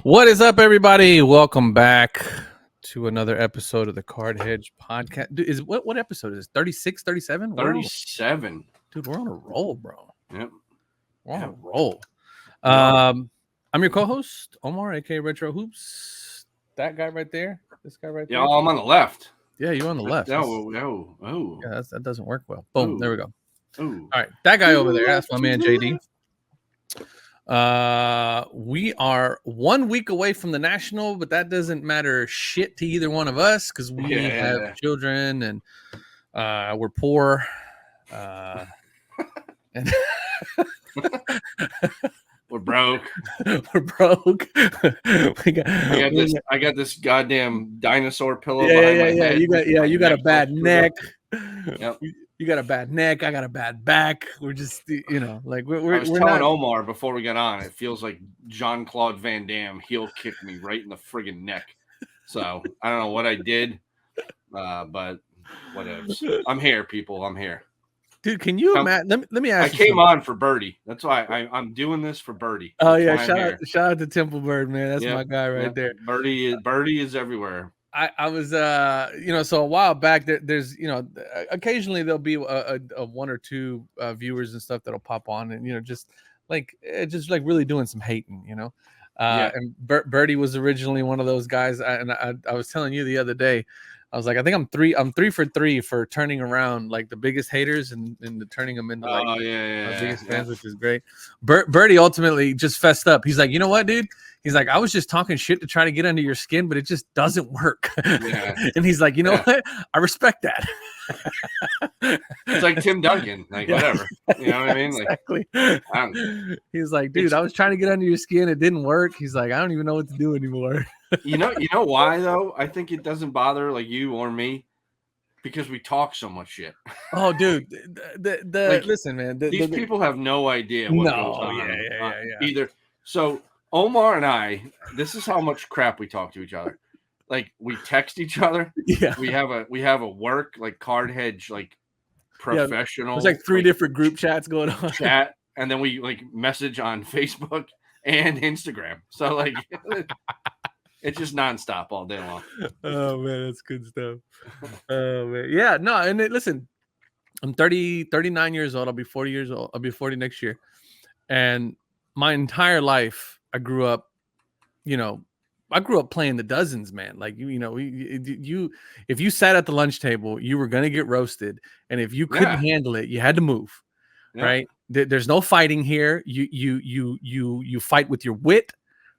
What is up, everybody? Welcome back to another episode of the Card Hedge podcast. Dude, what episode is this? 36, 37? 37. Dude, we're on a roll, bro. Yep. We're on a roll. Yeah. I'm your co-host, Omar, aka Retro Hoops. That guy right there. This guy right there. Yeah, I'm on the left. Yeah, you're on the left. Oh. Yeah, that doesn't work well. Boom. There we go. Ooh. All right, that guy over there. That's my man, JD. We are 1 week away from the national, but that doesn't matter shit to either one of us because we have children and we're poor. And We're broke. We're broke. I got this goddamn dinosaur pillow behind my head. You got a bad neck. Yep. You got a bad neck. I got a bad back. We're just, like we're. I was telling Omar before we got on, it feels like Jean-Claude Van Damme heel kicked me right in the friggin' neck. So I don't know what I did, but whatever. I'm here, people. I'm here. Dude, can you imagine? Let me ask you. I came on for Birdie. That's why I'm doing this for Birdie. Oh yeah, shout out to Temple Bird, man. That's my guy right there. Birdie is everywhere. I was so a while back there's occasionally there'll be a one or two viewers and stuff that'll pop on and just really doing some hating, and Birdie was originally one of those guys, and I was telling you the other day, I was like, I think I'm 3 for 3 for turning around like the biggest haters and turning them into like biggest fans, which is great. Birdie ultimately just fessed up. He's like, you know what, dude? He's like, I was just talking shit to try to get under your skin, but it just doesn't work. Yeah. And he's like, you know what? I respect that. It's like Tim Duncan, whatever. You know what I mean? Exactly. He's like, dude, I was trying to get under your skin. It didn't work. He's like, I don't even know what to do anymore. You know why though? I think it doesn't bother like you or me because we talk so much shit. Oh, dude, listen, man. These people have no idea what goes on. Yeah. Either. So Omar and I, this is how much crap we talk to each other. Like we text each other. Yeah. We have a work like Card Hedge like professional. There's like 3 different group chats going on. Chat, and then we like message on Facebook and Instagram. So like. It's just nonstop all day long. Oh man, that's good stuff. Oh man, yeah, no, and listen, I'm 39 years old. I'll be 40 years old. I'll be 40 next year, and my entire life, I grew up playing the dozens, man. Like you, if you sat at the lunch table, you were gonna get roasted, and if you couldn't handle it, you had to move. Yeah. Right? There's no fighting here. You fight with your wit.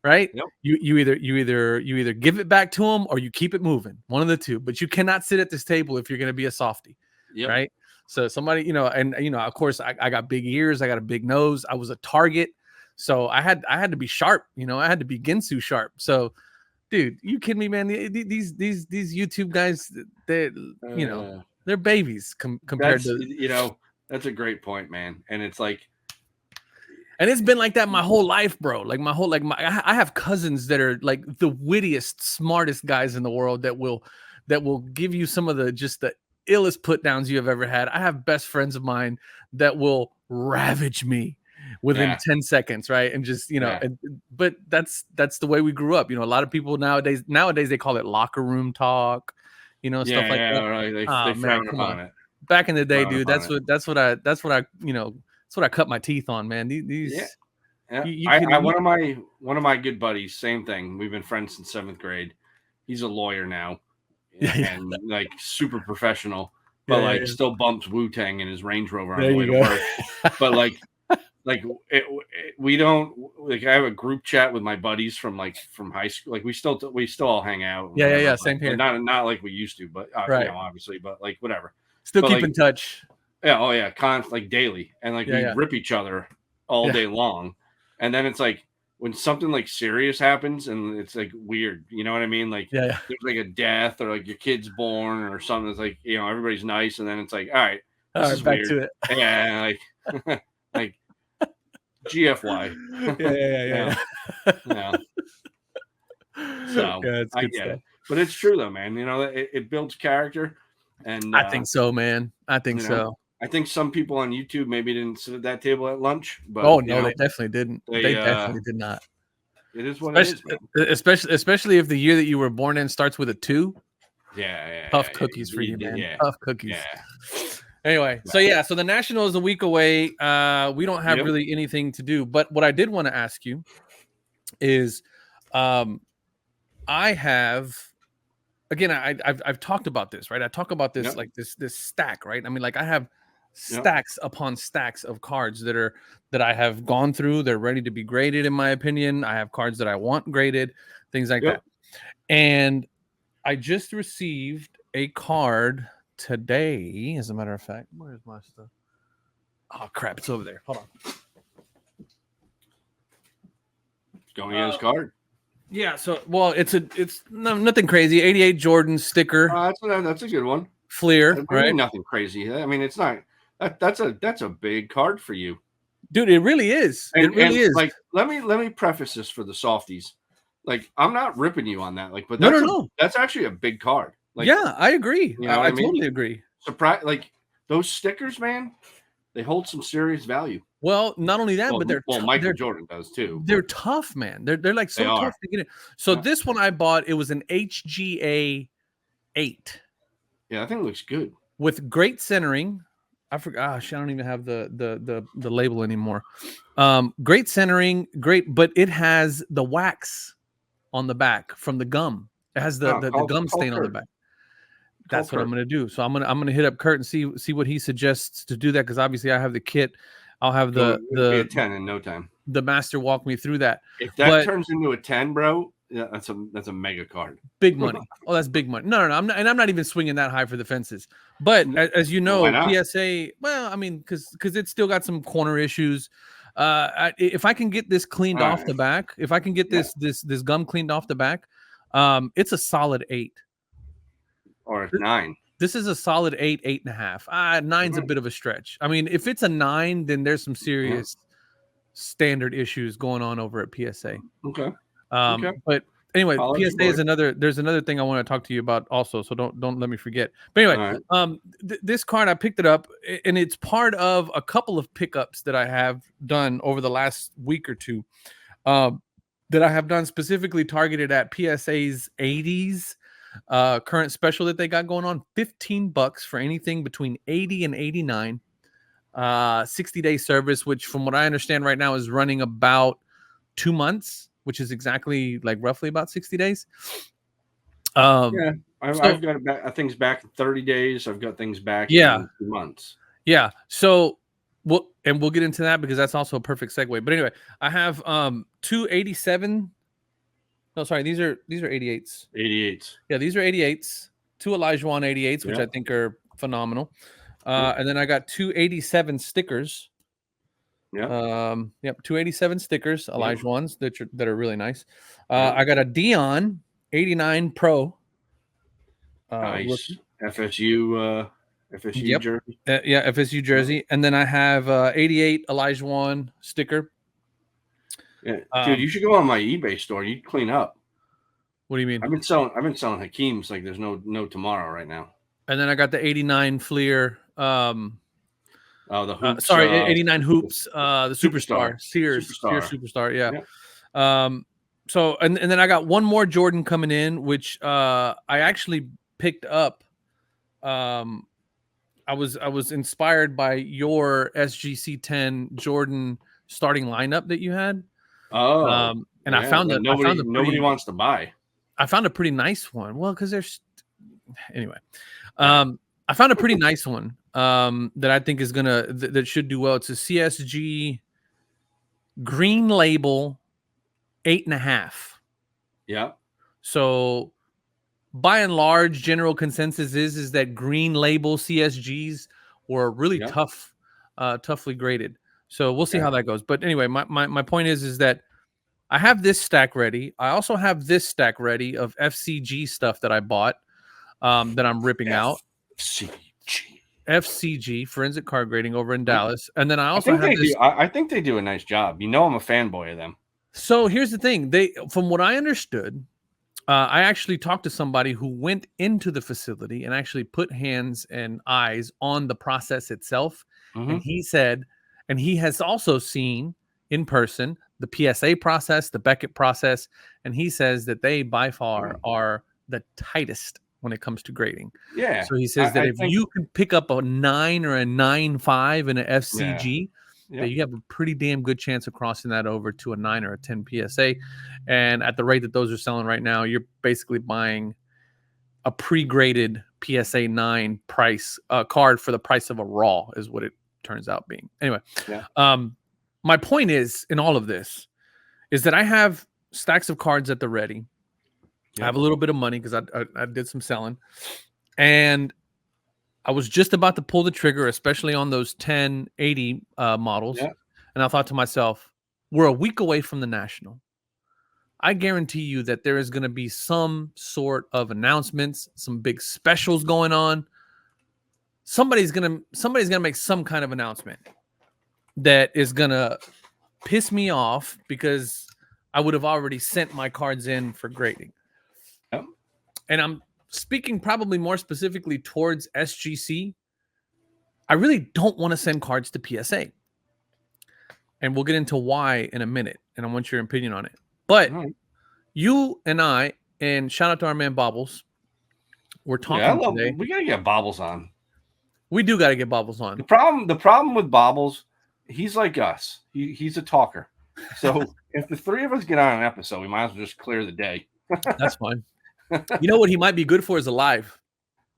Right. Yep. You either give it back to them or you keep it moving. One of the two. But you cannot sit at this table if you're going to be a softie. Yep. Right. So somebody, of course, I got big ears. I got a big nose. I was a target. So I had to be sharp. I had to be Ginsu sharp. So, dude, you kidding me, man? These YouTube guys, they're babies compared to. That's a great point, man. And it's like. And it's been like that my whole life, bro. Like I have cousins that are like the wittiest, smartest guys in the world that will give you some of the illest put downs you have ever had. I have best friends of mine that will ravage me within 10 seconds, right? And just, but that's the way we grew up. A lot of people nowadays they call it locker room talk, stuff like that. Right. They frown upon it. Back in the day, dude, that's what I cut my teeth on, man. One of my good buddies, same thing. We've been friends since 7th grade. He's a lawyer now, and like super professional, but still bumps Wu-Tang in his Range Rover on the way to work. But we don't like. I have a group chat with my buddies from high school. Like we still all hang out. Yeah. Same here. Not like we used to, but obviously, but like whatever. Still keep in touch. Yeah, daily, and we rip each other all day long, and then it's like when something like serious happens and it's like weird, you know what I mean? Like there's like a death or like your kid's born or something. It's like everybody's nice, and then it's like all right, this is back weird. to it. Yeah, like GFY. Yeah. So I get it, but it's true though, man. It builds character, and I think so, man. I think so. I think some people on YouTube maybe didn't sit at that table at lunch, but Oh no, they definitely didn't. They definitely did not. It is what it is, man. Especially if the year that you were born in starts with a 2. Yeah, tough cookies for you, man. Yeah. Tough cookies. Yeah. Anyway, so the National is a week away. We don't have really anything to do, but what I did want to ask you is, I have, again, I've talked about this, right? I talk about this like this stack, right? I mean, like I have stacks upon stacks of cards that I have gone through. They're ready to be graded, in my opinion. I have cards that I want graded, things like that. And I just received a card today, as a matter of fact. Where's my stuff? Oh crap, it's over there. Hold on. Going against card. Yeah, so it's nothing crazy. 88 Jordan sticker. That's a good one. Fleer, right? Nothing crazy. I mean, it's not that's a big card for you. Dude, it really is. It really is. Like, let me preface this for the softies. Like, I'm not ripping you on that. Like, but that's actually a big card. Like, yeah, I agree. You know I totally agree. Surprise! Like those stickers, man, they hold some serious value. Well, not only that, but Michael Jordan does too. They're tough, man. They're like so tough to get in. So this one I bought, it was an HGA 8. Yeah, I think it looks good with great centering. I forgot. Gosh, I don't even have the label anymore. Great centering, great, but it has the wax on the back from the gum. It has the gum stain on the back. That's what I'm gonna do. So I'm gonna hit up Kurt and see what he suggests to do that, because obviously I have the kit. I'll have the a 10 in no time. The master walk me through that. If that turns into a 10, bro, yeah, that's a mega card. Big money. Oh, that's big money. No. I'm not even swinging that high for the fences. But as you know, PSA. Well, I mean, because it's still got some corner issues. If I can get this cleaned off the back, if I can get this gum cleaned off the back, it's a solid 8 or 9. This is a solid 8, 8.5. 9's a bit of a stretch. I mean, if it's a 9, then there's some serious standard issues going on over at PSA. Okay. But anyway, PSA is there's another thing I want to talk to you about also, so don't let me forget. But anyway, this card, I picked it up, and it's part of a couple of pickups that I have done over the last week or two, that I have done specifically targeted at PSA's 80s current special that they got going on. $15 for anything between 80 and 89. 60-day service, which from what I understand right now is running about 2 months, which is exactly like roughly about 60 days. I've got things back in 30 days. I've got things back in 2 months. Yeah. So we'll get into that, because that's also a perfect segue. But anyway, I have 287. No, sorry, these are 88s. 88s. Yeah, these are 88s. 2 Olajuwon 88s, which I think are phenomenal. And then I got 287 stickers. Yeah. 287 stickers, Olajuwons that are really nice. I got a Dion 89 Pro. Nice. FSU jersey. FSU jersey. And then I have 88 Olajuwon sticker. Yeah, dude, you should go on my eBay store. You'd clean up. What do you mean? I've been selling Hakeem's like there's no tomorrow right now. And then I got the 89 Fleer. The hoops. 89 hoops. The Superstar. Sears Superstar. Yeah. So and then I got one more Jordan coming in, which I actually picked up. I was inspired by your SGC 10 Jordan starting lineup that you had. And I found that nobody wants to buy. I found a pretty nice one. Well, because there's anyway. I found a pretty nice one that I think is that should do well. It's a CSG green label 8.5. Yeah. So by and large, general consensus is that green label CSGs were really toughly graded. So we'll see how that goes. But anyway, my point is that I have this stack ready. I also have this stack ready of FCG stuff that I bought that I'm ripping out. FCG, Forensic Card Grading over in Dallas. And then I also have this. I think they do a nice job. You know, I'm a fanboy of them. So here's the thing. From what I understood, I actually talked to somebody who went into the facility and actually put hands and eyes on the process itself. And he said, and he has also seen in person the PSA process, the Beckett process. And he says that they by far are the tightest when it comes to grading. Yeah. So he says that if you can pick up a 9 or a 9.5 in an FCG, that you have a pretty damn good chance of crossing that over to a 9 or a 10 PSA. And at the rate that those are selling right now, you're basically buying a pre-graded PSA 9 price card for the price of a raw is what it turns out being. Anyway, my point is in all of this is that I have stacks of cards at the ready. I have a little bit of money because I did some selling. And I was just about to pull the trigger, especially on those 1080 models. And I thought to myself, we're a week away from the National. I guarantee you that there is going to be some sort of announcements, some big specials going on. Somebody's going to make some kind of announcement that is going to piss me off because I would have already sent my cards in for grading. And I'm speaking probably more specifically towards SGC. I really don't want to send cards to PSA. And we'll get into why in a minute. And I want your opinion on it. But you and I, and shout out to our man Bobbles, we're talking today. We got to get Bobbles on. We do got to get Bobbles on. The problem with Bobbles, he's like us. He's a talker. So if the three of us get on an episode, we might as well just clear the day. That's fine. You know what he might be good for is a live.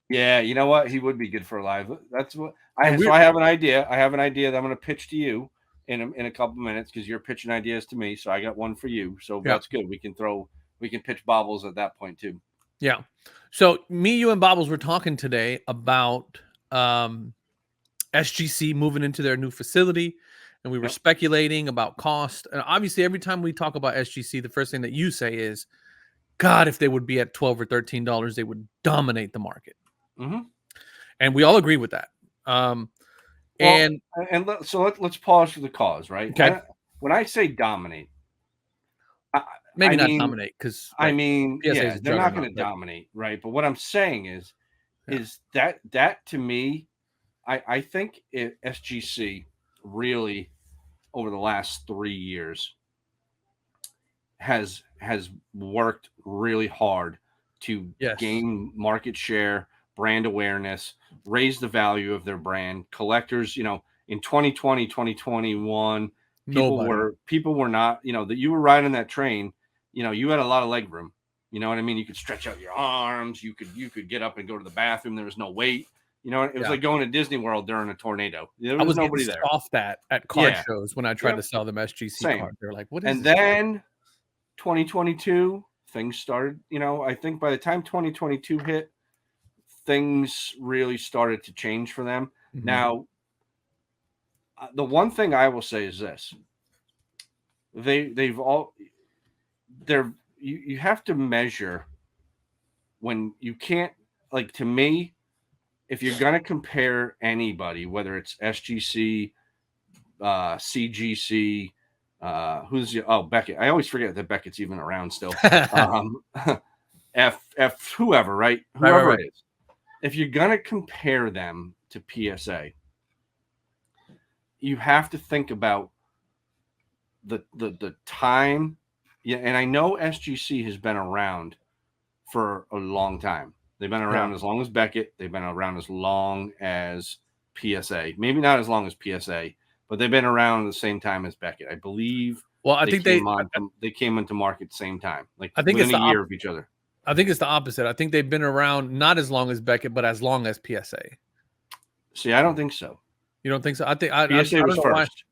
Yeah, you know what? He would be good for a live. That's what I have an idea. I have an idea that I'm going to pitch to you in a couple minutes because you're pitching ideas to me. So I got one for you. So that's good. We can pitch Bobbles at that point too. Yeah. So me, you, and Bobbles were talking today about SGC moving into their new facility, and we were speculating about cost. And obviously, every time we talk about SGC, the first thing that you say is, God, if they would be at $12 or $13, they would dominate the market. And we all agree with that. So let's pause for the cause, right? Okay. When I say dominate, maybe not dominate because they're not going to dominate, right? But what I'm saying is that to me, I think SGC really over the last 3 years has worked really hard to gain market share, brand awareness, raise the value of their brand. Collectors, in 2020, 2021, people were not, that you were riding that train, you had a lot of leg room. You know what I mean? You could stretch out your arms, you could get up and go to the bathroom. There was no weight. It was like going to Disney World during a tornado. There was nobody there. Off that at card shows when I tried to sell them SGC cards. They're like, what is and then 2022, things started, I think by the time 2022 hit, things really started to change for them. Now, the one thing I will say is this. You have to measure when you can't, like, to me, if you're going to compare anybody, whether it's SGC, CGC, Beckett. I always forget that Beckett's even around still. Whoever, right? Whoever it is. If you're going to compare them to PSA, you have to think about the time. Yeah, and I know SGC has been around for a long time. They've been around as long as Beckett. They've been around as long as PSA. Maybe not as long as PSA, but they've been around at the same time as Beckett. I believe. Well, I think they came into market at the same time, like I think within a year of each other. I think it's the opposite. I think they've been around not as long as Beckett, but as long as PSA. See, I don't think so. You don't think so? I think PSA was first.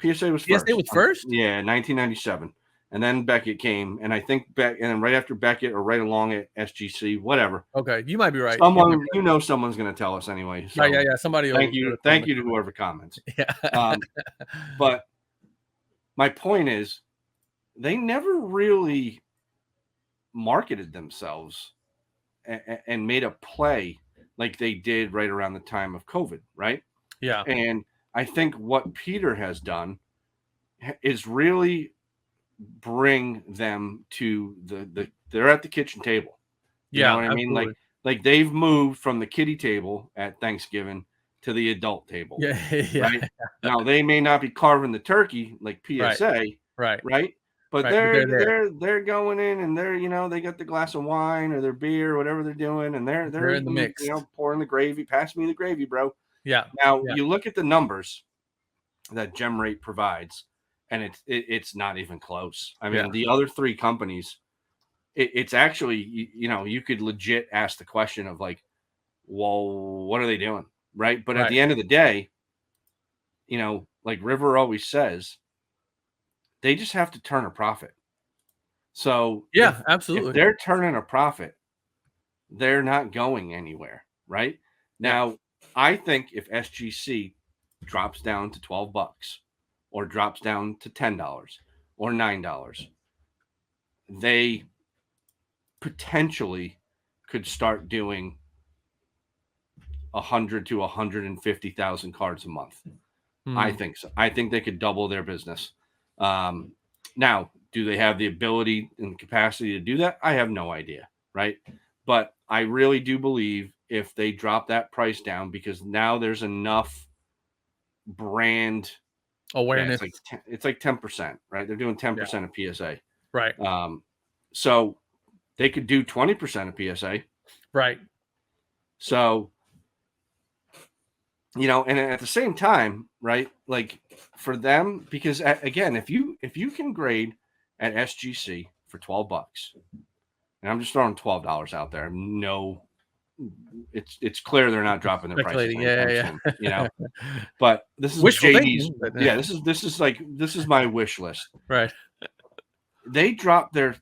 PSA was first. PSA was first? Yeah, 1997. And then Beckett came, and I think and then right after Beckett or right along at SGC, whatever. Okay, you might be right. Someone's going to tell us anyway. So yeah. Somebody. Thank you to whoever comments. Yeah. But my point is, they never really marketed themselves and made a play like they did right around the time of COVID, right? Yeah. And I think what Peter has done is really bring them to the they're at the kitchen table. You know what I mean? Like they've moved from the kiddie table at Thanksgiving to the adult table. Right? Now they may not be carving the turkey like PSA, right? But they're going in and they're they got the glass of wine or their beer or whatever they're doing, and they're in the mix. Pouring the gravy. Pass me the gravy, bro. Yeah. Now you look at the numbers that Gem Rate provides, and it's not even close. I mean, the other three companies, it's actually you could legit ask the question of like, well, what are they doing, right? But at the end of the day, like River always says, they just have to turn a profit. So absolutely. If they're turning a profit, they're not going anywhere, right? Now, I think if SGC drops down to $12 or drops down to $10 or $9, they potentially could start doing 100 to 150,000 cards a month. I think so. I think they could double their business. Now, do they have the ability and capacity to do that? I have no idea, right? But I really do believe if they drop that price down, because now there's enough brand awareness. It's like 10%, right? They're doing 10% of PSA. Right. So they could do 20% of PSA. Right. So, and at the same time, right? Like for them, because again, if you can grade at SGC for $12, and I'm just throwing $12 out there. No, it's clear they're not dropping their prices. Yeah. But this is wishful JD's. Thinking, yeah, this is my wish list. Right. They dropped their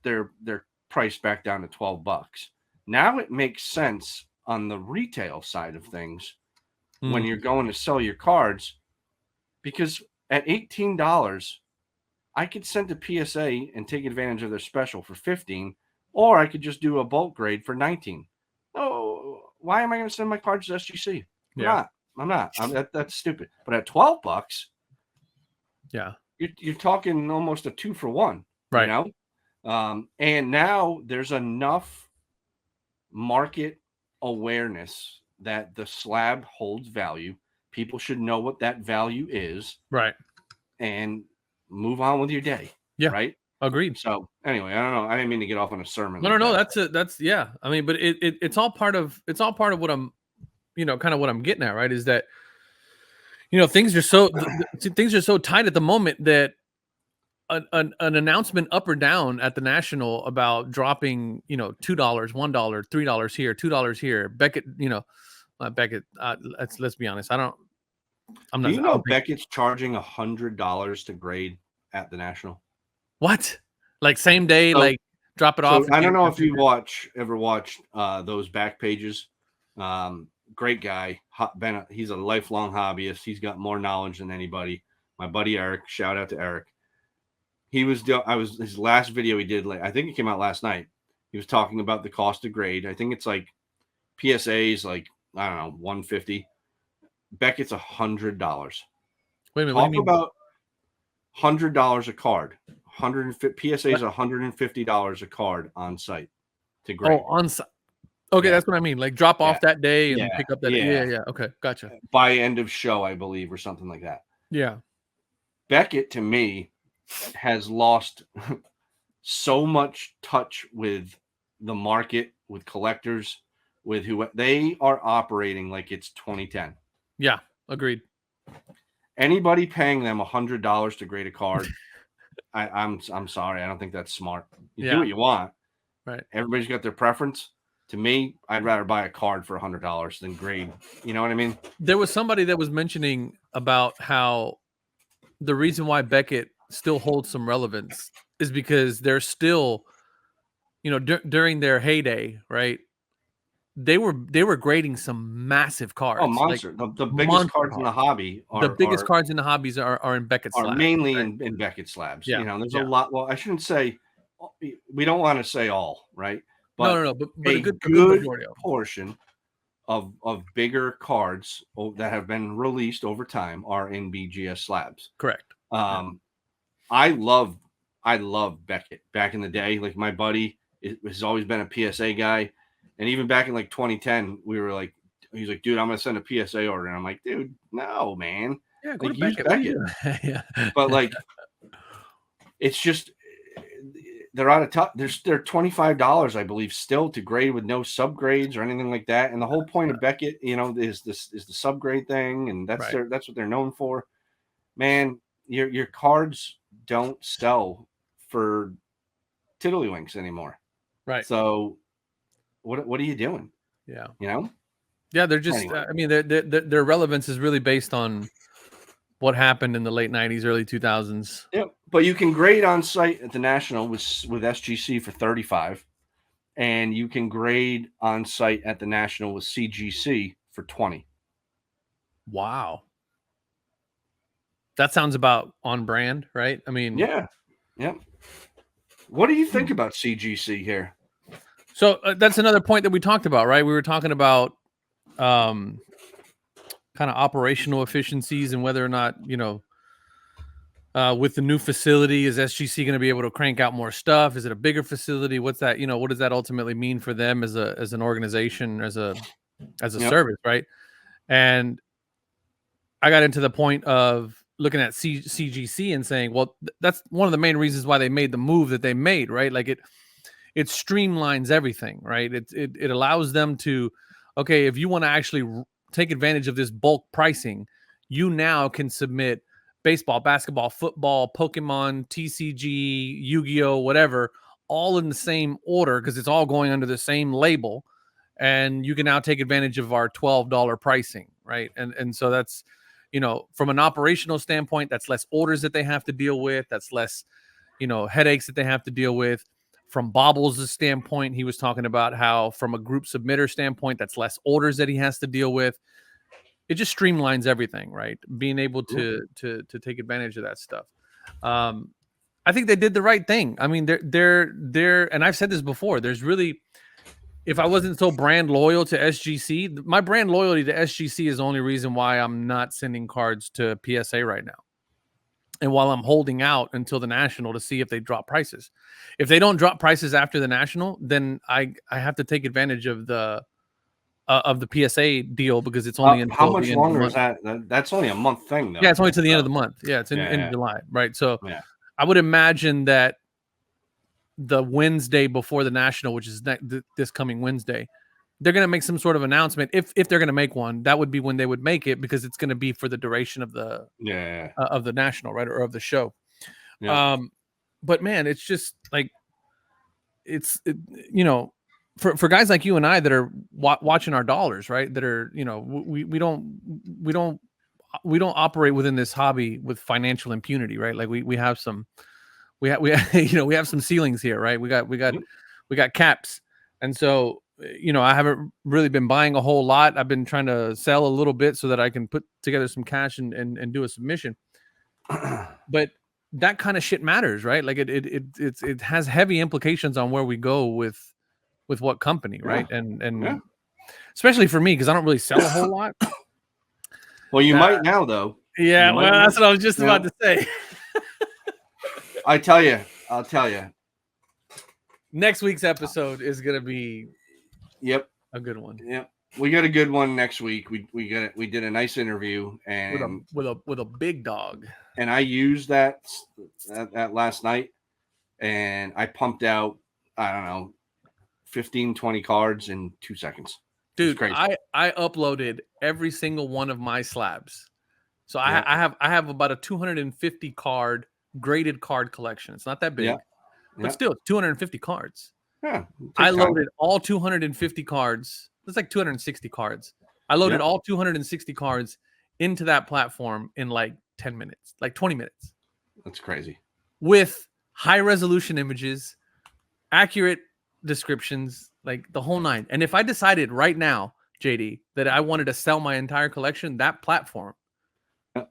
price back down to $12. Now it makes sense on the retail side of things when you're going to sell your cards, because at $18, I could send a PSA and take advantage of their special for $15, or I could just do a bulk grade for $19. Oh, why am I going to send my cards to SGC? I'm not. That's stupid. But at $12, you're talking almost a 2-for-1, right? And now there's enough market awareness that the slab holds value. People should know what that value is, right? And move on with your day. Yeah. Right. Agreed. So anyway, I don't know. I didn't mean to get off on a sermon. No. That's yeah. I mean, but it's all part of what I'm, kind of what I'm getting at, right? Is that, things are so tight at the moment that an announcement up or down at the national about dropping, $2, $1, $3 here, $2 here. Beckett, Beckett. Let's be honest. I'm not. Do Beckett's charging $100 to grade at the national? What? Like same day, like drop it off? I don't know if you ever watched those back pages. Great guy, Ben. He's a lifelong hobbyist. He's got more knowledge than anybody. My buddy Eric. Shout out to Eric. His last video he did. I think it came out last night. He was talking about the cost of grade. I think it's like PSA's like, I don't know, $150. Beckett's $100. Wait a minute. Talk about $100 a card. PSA is $150 a card on site to grade. Oh, on site. Okay, that's what I mean. Like drop off that day and pick up that day. Yeah. Okay, gotcha. By end of show, I believe, or something like that. Yeah. Beckett, to me, has lost so much touch with the market, with collectors, with who they are operating like it's 2010. Yeah, agreed. Anybody paying them $100 to grade a card, I'm sorry, I don't think that's smart. You do what you want, right? Everybody's got their preference. To me, I'd rather buy a card for $100 than grade. You know what I mean? There was somebody that was mentioning about how the reason why Beckett still holds some relevance is because they're still, during their heyday, right? They were grading some massive cards. Oh, monster! Like, the biggest cards in the hobby cards in the hobbies are in Beckett slabs. Are mainly in Beckett slabs. Yeah. There's a lot. Well, I shouldn't say. We don't want to say all, right? But no. But a good portion of bigger cards that have been released over time are in BGS slabs. Correct. I love Beckett back in the day. Like my buddy, has always been a PSA guy. And even back in like 2010, we were like, he's like, dude, I'm going to send a PSA order. And I'm like, dude, no, man. Yeah, like, use Beckett. Yeah. But like, it's just, they're out of touch. They're $25, I believe, still to grade with no subgrades or anything like that. And the whole point of Beckett, is the subgrade thing, and that's what they're known for. Man, your cards don't sell for tiddlywinks anymore. Right. So what are you doing? Yeah. Yeah, they're just anyway. I mean, their relevance is really based on what happened in the late 90s, early 2000s. Yeah, but you can grade on site at the National with SGC for 35, and you can grade on site at the National with CGC for 20. Wow. That sounds about on brand, right? I mean, yeah. What do you think about CGC here? So that's another point that we talked about, right? We were talking about kind of operational efficiencies and whether or not, with the new facility, is SGC going to be able to crank out more stuff? Is it a bigger facility? What's that? What does that ultimately mean for them as an organization, as a service, right? And I got into the point of looking at CGC and saying, well, that's one of the main reasons why they made the move that they made, right? Like it streamlines everything, right? It allows them to, okay, if you want to actually take advantage of this bulk pricing, you now can submit baseball, basketball, football, Pokemon, TCG, Yu-Gi-Oh, whatever, all in the same order because it's all going under the same label, and you can now take advantage of our $12 pricing, right? And so that's, from an operational standpoint, that's less orders that they have to deal with, that's less, headaches that they have to deal with. From Bobbles' standpoint, he was talking about how from a group submitter standpoint, that's less orders that he has to deal with. It just streamlines everything, right? Being able to take advantage of that stuff. I think they did the right thing. I mean, they're and I've said this before, there's really, if I wasn't so brand loyal to SGC, my brand loyalty to SGC is the only reason why I'm not sending cards to PSA right now. And while I'm holding out until the National to see if they drop prices. If they don't drop prices after the National, then I have to take advantage of the PSA deal because it's only until how much the end longer of the month. is that? That's only a month thing, though. Yeah, it's only to the end of the month. Yeah, it's in July, right? So yeah. I would imagine that the Wednesday before the National, which is this coming Wednesday, they're going to make some sort of announcement. If they're going to make one, that would be when they would make it, because it's going to be for the duration of the of the National, right, or of the show. Yeah. But man, it's just like for guys like you and I that are watching our dollars, right? That are we don't operate within this hobby with financial impunity, right? Like we have some we have some ceilings here, right? We got caps, and so. I haven't really been buying a whole lot. I've been trying to sell a little bit so that I can put together some cash and do a submission. But that kind of shit matters, right? Like it has heavy implications on where we go with what company, right? And especially for me, because I don't really sell a whole lot. Well, you might now, though. Yeah, well, that's what I was just about to say. I'll tell you. Next week's episode is gonna be. Yep. A good one. Yep. We got a good one next week. We did a nice interview and with a big dog. And I used that last night, and I pumped out, I don't know, 15, 20 cards in 2 seconds. Dude, I uploaded every single one of my slabs. So I have about a 250 card graded card collection. It's not that big. But still 250 cards. Yeah, I loaded all 250 cards. It's like 260 cards. I loaded all 260 cards into that platform in like 10 minutes, like 20 minutes. That's crazy. With high resolution images, accurate descriptions, like the whole nine. And if I decided right now, JD, that I wanted to sell my entire collection, that platform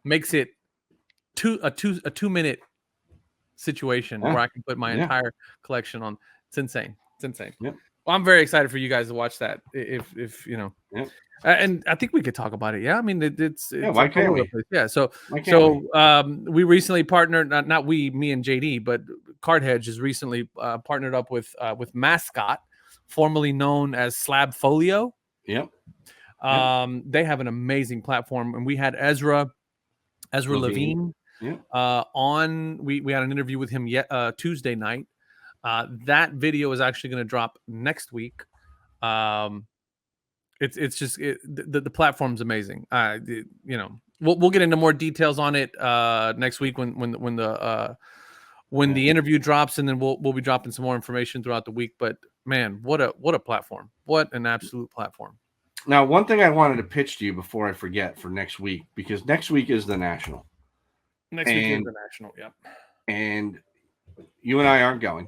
makes it a 2-minute situation where I can put my entire collection on. It's insane. It's insane. Yep. Well, I'm very excited for you guys to watch that. If And I think we could talk about it. Yeah, I mean, it's why like all can't over the we? place. Yeah, so Why can't we? we recently partnered. Not we, me and JD, but Hedge has recently partnered up with Mascot, formerly known as Slab Folio. Yep. They have an amazing platform, and we had Ezra Levine. Yeah. On we had an interview with him Tuesday night. That video is actually going to drop next week. It's just the platform's amazing. We'll get into more details on it next week when the interview drops, and then we'll be dropping some more information throughout the week. But man, what a platform! What an absolute platform! Now, one thing I wanted to pitch to you before I forget for next week, because next week is the National. Next week is the National. Yep. And you and I aren't going.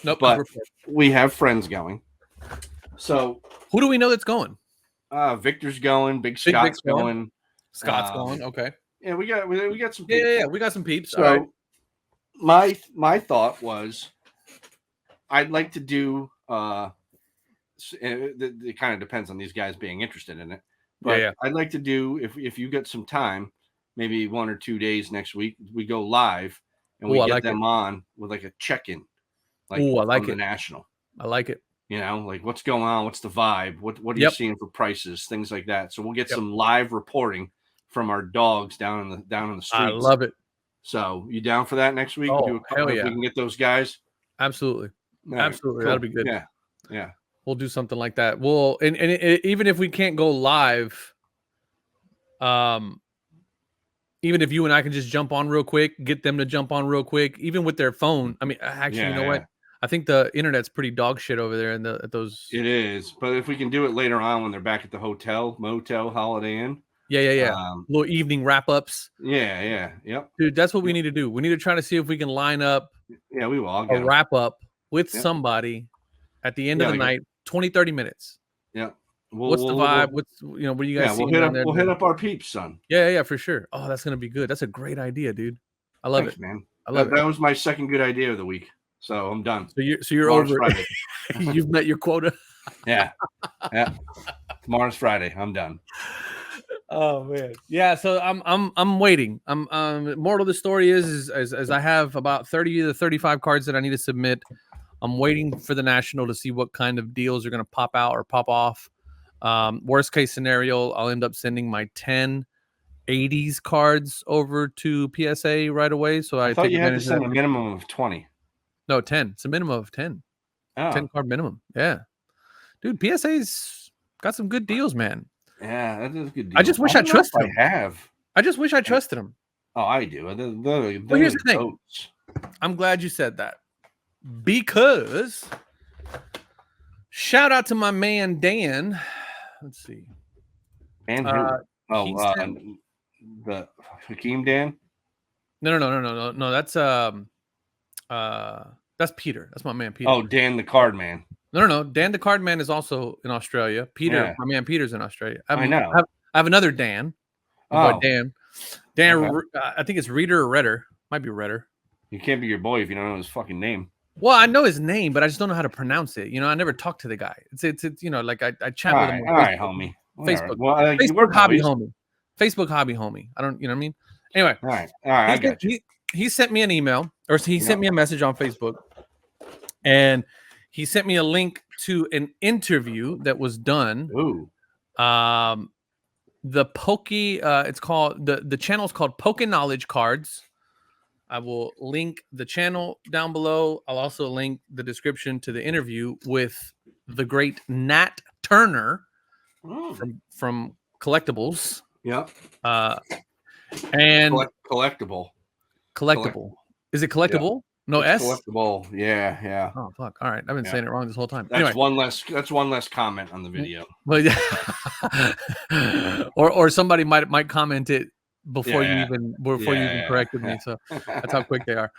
Nope. But we have friends going. So who do we know that's going? Victor's going. Big Scott's going. Scott's going. Okay. Yeah, we got some peeps. Yeah, we got some peeps. So all right. my thought was I'd like to do it kind of depends on these guys being interested in it. But I'd like to do, if you get some time, maybe 1 or 2 days next week, we go live and we get them on with like a check-in. Like I like the National. I like it. You know, like what's going on? What's the vibe? What are you seeing for prices? Things like that. So we'll get some live reporting from our dogs down in the streets. I love it. So you down for that next week? Oh, hell yeah. We can get those guys. Absolutely. Right, absolutely. Cool. That'll be good. Yeah. We'll do something like that. Even if we can't go live, even if you and I can just jump on real quick, get them to jump on real quick, even with their phone. I mean, actually, you know what? I think the internet's pretty dog shit over there at those. It is, but if we can do it later on when they're back at the motel, Holiday Inn. Yeah. Little evening wrap ups. Yeah. Yep. Dude, that's what we need to do. We need to try to see if we can line up. Yeah, we will. A wrap up with somebody at the end of the night, 20-30 minutes. Yeah. What's the vibe? What are you guys seeing? We'll hit up our peeps, son. Yeah, for sure. Oh, that's gonna be good. That's a great idea, dude. I love it, man. I love it. That was my second good idea of the week. So I'm done. So you're over it. You've met your quota. Yeah. Tomorrow's Friday. I'm done. Oh man. Yeah. So I'm waiting. Moral of the story is I have about 30 to 35 cards that I need to submit. I'm waiting for the National to see what kind of deals are going to pop out or pop off. Worst case scenario, I'll end up sending my 10 80s cards over to PSA right away. So I thought you had to send a minimum of 20. No, 10. It's a minimum of 10. Oh. 10 card minimum. Yeah. Dude, PSA's got some good deals, man. Yeah, that is a good deal. I just wish I trusted him. I just wish I trusted him. Oh, I do. Well, here's the thing. I'm glad you said that. Because shout out to my man Dan. Let's see. Dan who? The Hakeem Dan? No. That's Peter. That's my man Peter. Oh, Dan the Card Man. No. Dan the Card Man is also in Australia. Peter, my man Peter's in Australia. I know. I have another Dan. Dan. Okay. I think it's Reader or Redder. Might be Redder. You can't be your boy if you don't know his fucking name. Well, I know his name, but I just don't know how to pronounce it. I never talked to the guy. It's like I chat with him. All right, homie. Facebook. Well, Facebook hobby homie. Facebook hobby homie. I don't, you know what I mean? Anyway. All right. I got you. He sent me an email, or he sent me a message on Facebook, and he sent me a link to an interview that was done. Ooh. The it's called the channel is called Poke Knowledge Cards. I will link the channel down below. I'll also link the description to the interview with the great Nat Turner from Collectibles. Yep. And collectible. Is it collectible? Yep. No it's S. Collectible. Yeah. Oh fuck! All right, I've been saying it wrong this whole time. That's one less comment on the video. But or somebody might comment it before you even corrected me. So that's how quick they are.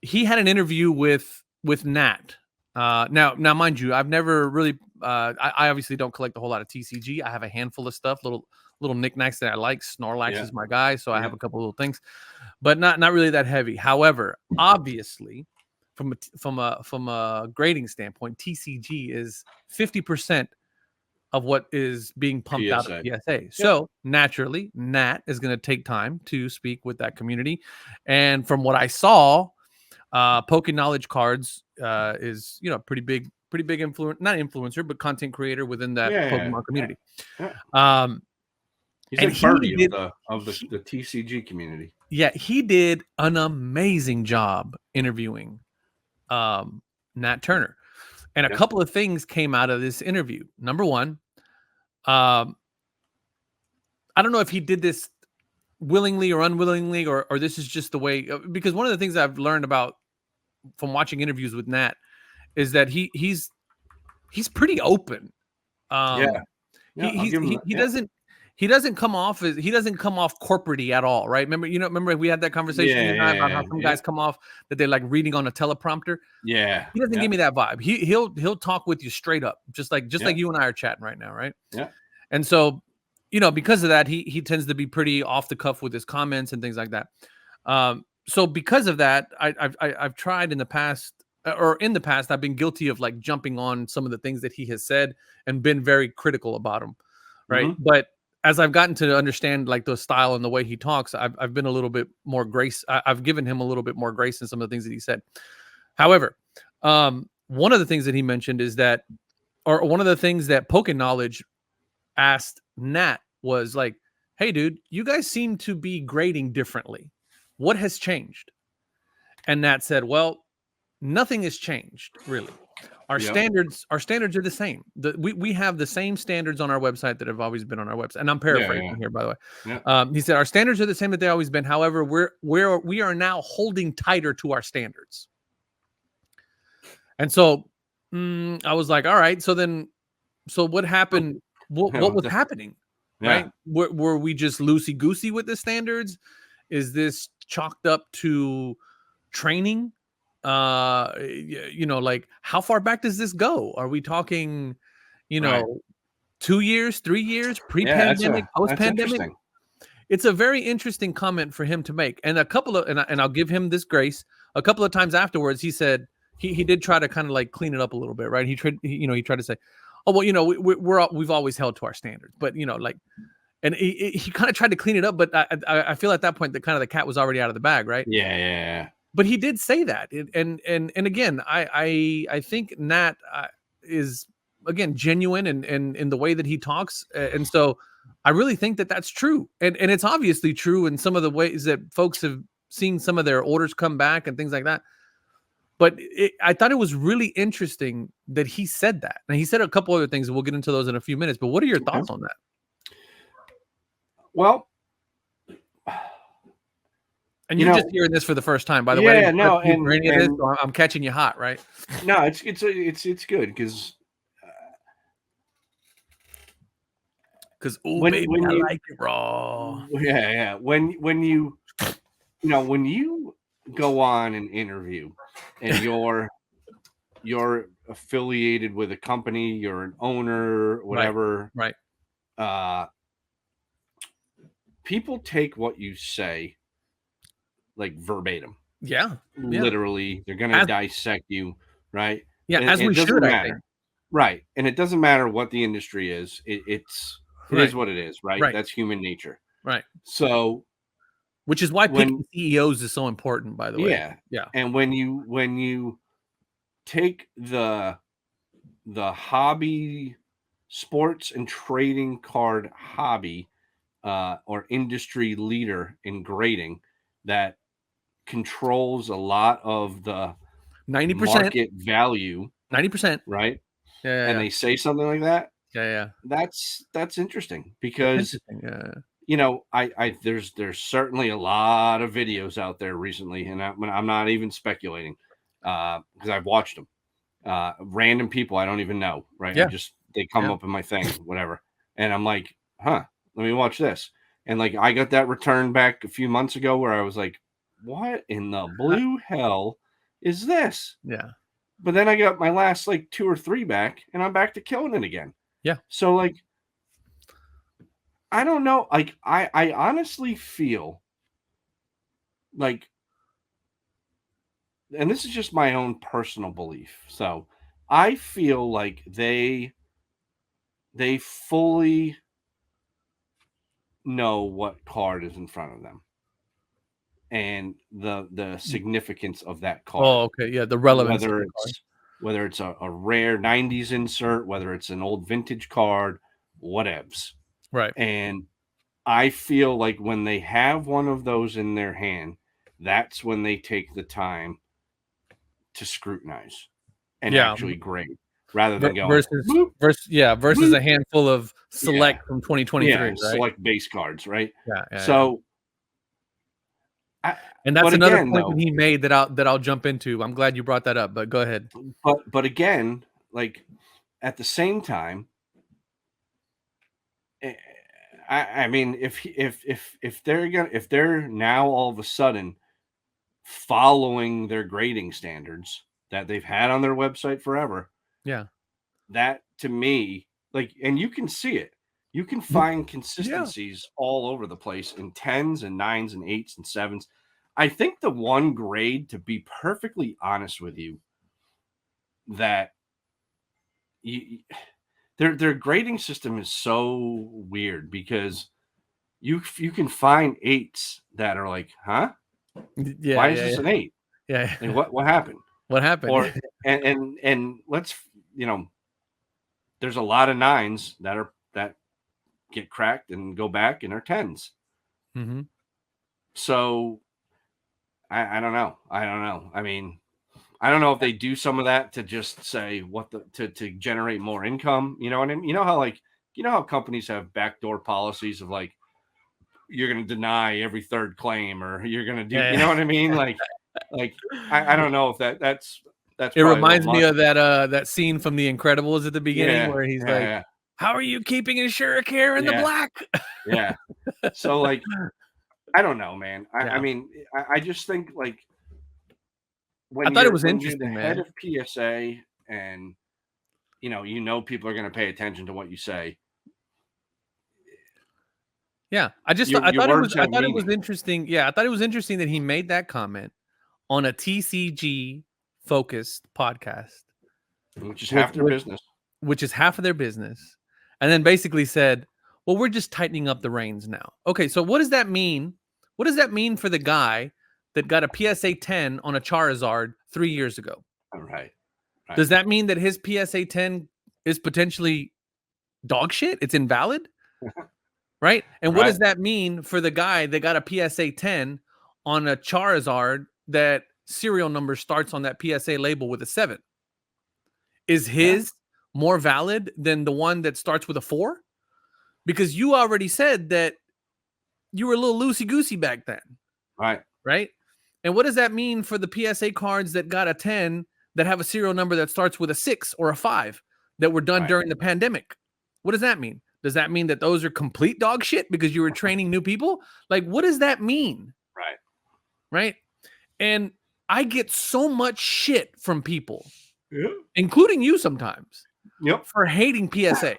He had an interview with Nat. Now, mind you, I've never really. I obviously don't collect a whole lot of TCG. I have a handful of stuff, little knickknacks that I like. Snorlax is my guy, so I have a couple little things, but not really that heavy. However, obviously, from a grading standpoint, TCG is 50% of what is being pumped out of PSA. So naturally, Nat is going to take time to speak with that community. And from what I saw, Poking Knowledge Cards is, you know, pretty big influence, not influencer, but content creator within that Pokemon community. He's like Birdie of the TCG community. Yeah, he did an amazing job interviewing Nat Turner. And a couple of things came out of this interview. Number one, I don't know if he did this willingly or unwillingly, or this is just the way, because one of the things I've learned about from watching interviews with Nat is that he's pretty open. He doesn't come off corporate-y at all, right? Remember we had that conversation about how some guys come off that they're like reading on a teleprompter. Yeah, he doesn't give me that vibe. He'll talk with you straight up, just like you and I are chatting right now, right? Yeah. And so, you know, because of that, he tends to be pretty off the cuff with his comments and things like that. So because of that, I've tried in the past, I've been guilty of like jumping on some of the things that he has said and been very critical about him, right? Mm-hmm. But as I've gotten to understand like the style and the way he talks, I've been a little bit more grace. I've given him a little bit more grace in some of the things that he said. However, one of the things that he mentioned is that, or one of the things that Poking Knowledge asked Nat was like, hey, dude, you guys seem to be grading differently. What has changed? And Nat said, well, nothing has changed, really. Our standards are the same. We have the same standards on our website that have always been on our website. And I'm paraphrasing here, by the way. Yeah. He said, our standards are the same that they always been. However, we are now holding tighter to our standards. And so I was like, all right, so what happened? What was happening? Right? Were we just loosey-goosey with the standards? Is this chalked up to training? You know, like how far back does this go? Are we talking, you know, 2 years, 3 years, pre-pandemic, post-pandemic? It's a very interesting comment for him to make. And a couple of, and I'll give him this grace, a couple of times afterwards, he said he did try to kind of like clean it up a little bit, right? He tried to say, oh, well, you know, we've always held to our standards, but you know, like, and he kind of tried to clean it up, but I feel at that point that kind of the cat was already out of the bag, right? Yeah. But he did say that, and again, I think Nat is again genuine and in the way that he talks, and so I really think that that's true, and it's obviously true in some of the ways that folks have seen some of their orders come back and things like that. But I thought it was really interesting that he said that, and he said a couple other things, and we'll get into those in a few minutes. But what are your thoughts on that? Well. And you're just hearing this for the first time, by the way. Yeah, no, so I'm catching you hot, right? No, it's good because when I like it raw. Yeah. When you go on an interview and you're affiliated with a company, you're an owner, whatever, right? People take what you say like verbatim. Yeah. Literally, they're going to dissect you, right? Yeah, as we should, I think. Right. And it doesn't matter what the industry is. It is what it is, right? That's human nature. Right. So, which is why picking CEOs is so important, by the way. Yeah. And when you take the hobby, sports and trading card hobby, or industry leader in grading that controls a lot of the 90% market value, 90%, right? Yeah. And they say something like that. Yeah. That's interesting because you know, there's certainly a lot of videos out there recently, and I'm not even speculating because I've watched them. Random people I don't even know, right? Yeah. They come up in my thing, whatever, and I'm like, let me watch this. And like I got that return back a few months ago where I was like, what in the blue hell is this? Yeah. But then I got my last like 2 or 3 back, and I'm back to killing it again. Yeah. So like, I don't know. Like I honestly feel like, and this is just my own personal belief. So I feel like they they fully know what card is in front of them and the significance of that card. Oh, okay. Yeah, the relevance of whether the card. it's whether it's a rare 90s insert, whether it's an old vintage card, whatevs. Right. And I feel like when they have one of those in their hand, that's when they take the time to scrutinize and actually grade rather than going versus a handful of select from 2023, right? Select base cards, right? Yeah. So and that's another point that he made that I'll jump into. I'm glad you brought that up, but go ahead. But again, like at the same time, I mean, if they're now all of a sudden following their grading standards that they've had on their website forever, yeah, that to me, like, and you can see it. You can find consistencies all over the place in 10s and 9s and 8s and 7s. I think the one grade, to be perfectly honest with you, that their grading system is so weird because you can find 8s that are like, huh? Why is this an 8? Yeah. Like, what happened? What happened? Or and let's, there's a lot of 9s that get cracked and go back and are 10s. Mm-hmm. So I don't know. I mean, I don't know if they do some of that to just say to generate more income. You know what I mean? You know how companies have backdoor policies of like, you're going to deny every third claim, or you're going to do, you know what I mean? Like I don't know if that's it reminds me of that scene from The Incredibles at the beginning where he's like, how are you keeping Insuricare in the black? Yeah. So like, I don't know, man. I mean, I just think like I thought it was interesting, you're the head of PSA and people are going to pay attention to what you say. Yeah, I thought it was interesting. Yeah, I thought it was interesting that he made that comment on a TCG focused podcast, which is half their business. Which is half of their business, and then basically said, "Well, we're just tightening up the reins now." Okay, so what does that mean? What does that mean for the guy that got a PSA 10 on a Charizard 3 years ago? All right. Does that mean that his PSA 10 is potentially dog shit? It's invalid? Right? And what does that mean for the guy that got a PSA 10 on a Charizard that serial number starts on that PSA label with a 7? Is his more valid than the one that starts with a 4? Because you already said that you were a little loosey-goosey back then. Right? And what does that mean for the PSA cards that got a 10 that have a serial number that starts with a 6 or a 5 that were done during the pandemic? What does that mean? Does that mean that those are complete dog shit because you were training new people? Like, what does that mean? Right. And I get so much shit from people, including you sometimes, for hating PSA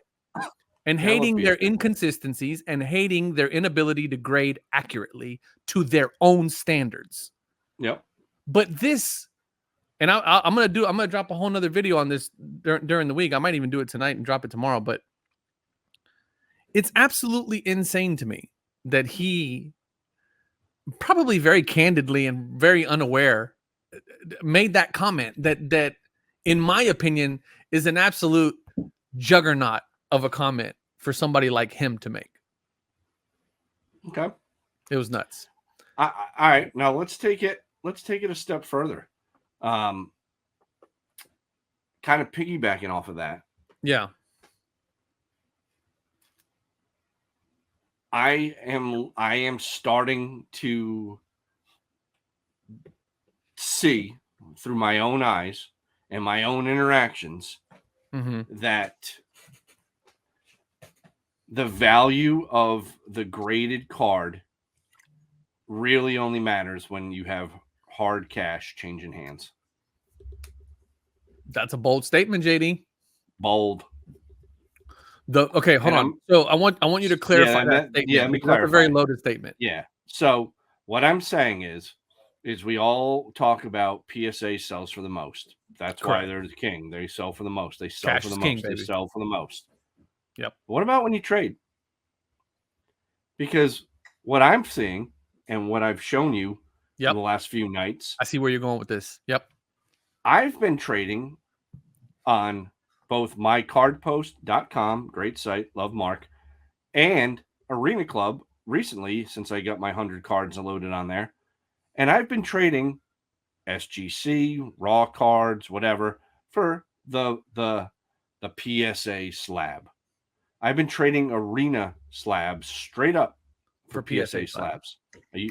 and hating their inconsistencies and hating their inability to grade accurately to their own standards. But this, and I'm gonna drop a whole nother video on this during the week. I might even do it tonight and drop it tomorrow. But it's absolutely insane to me that he probably very candidly and very unaware made that comment that in my opinion is an absolute juggernaut of a comment for somebody like him to make. Okay. It was nuts. All right. Now let's take it a step further. Kind of piggybacking off of that. Yeah. I am starting to see through my own eyes and my own interactions that the value of the graded card really only matters when you have hard cash changing hands. That's a bold statement, JD. Bold. Okay, hold on. So I want you to clarify that statement. Yeah, let me clarify. That's a very loaded statement. Yeah. So what I'm saying is we all talk about PSA sells for the most. That's why they're the king. They sell for the most. They sell for the most. They sell for the most. Yep. What about when you trade? Because what I'm seeing and what I've shown you in the last few nights, I see where you're going with this. Yep. I've been trading on both mycardpost.com, great site, love Mark, and Arena Club recently since I got my 100 cards loaded on there. And I've been trading SGC, raw cards, whatever, for the PSA slab. I've been trading Arena slabs straight up for PSA slabs.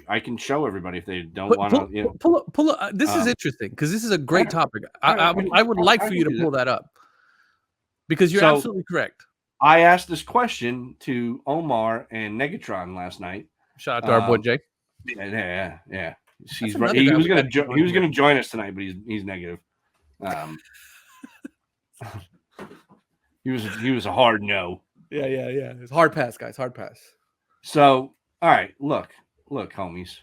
I can show everybody if they don't want to. You know, pull up. This is interesting because this is a great topic. I would like for you to pull that up because you're absolutely correct. I asked this question to Omar and Negatron last night. Shout out to our boy Jake. Yeah. He's right. He was gonna join us tonight, but he's negative. He was a hard no. Yeah. It's hard pass, guys. Hard pass. So, all right, look, homies.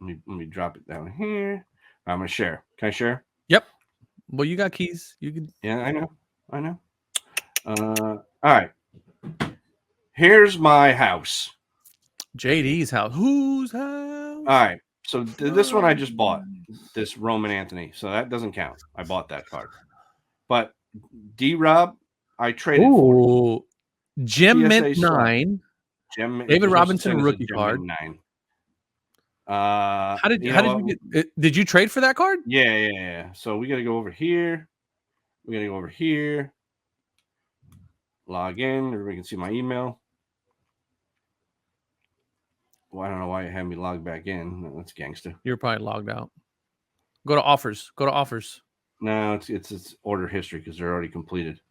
Let me drop it down here. I'm gonna share. Can I share? Yep. Well, you got keys. You can. Yeah, I know. All right. Here's my house. JD's house. Whose house? All right. So this one I just bought. This Roman Anthony. So that doesn't count. I bought that card. But D-Rob, I traded for. Gem Mint 9. David Robinson rookie card. 9. How did you get it? Did you trade for that card? Yeah. So we got to go over here. Log in. Everybody can see my email. Well, I don't know why it had me log back in. That's gangster. You're probably logged out. Go to offers. No, it's order history because they're already completed.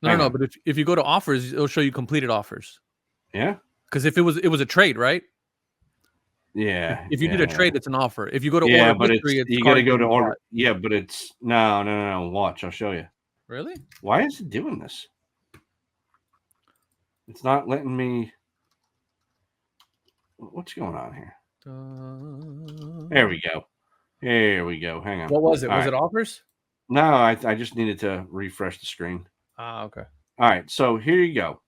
No. But if you go to offers, it'll show you completed offers. Yeah. Because if it was a trade, right? Yeah. If you did a trade, it's an offer. If you go to order but history, you got to go to order. Yeah, but it's no. Watch, I'll show you. Really? Why is it doing this? It's not letting me. What's going on here? There we go. Hang on. What was it? Was it offers? No, I just needed to refresh the screen. Okay. All right. So here you go.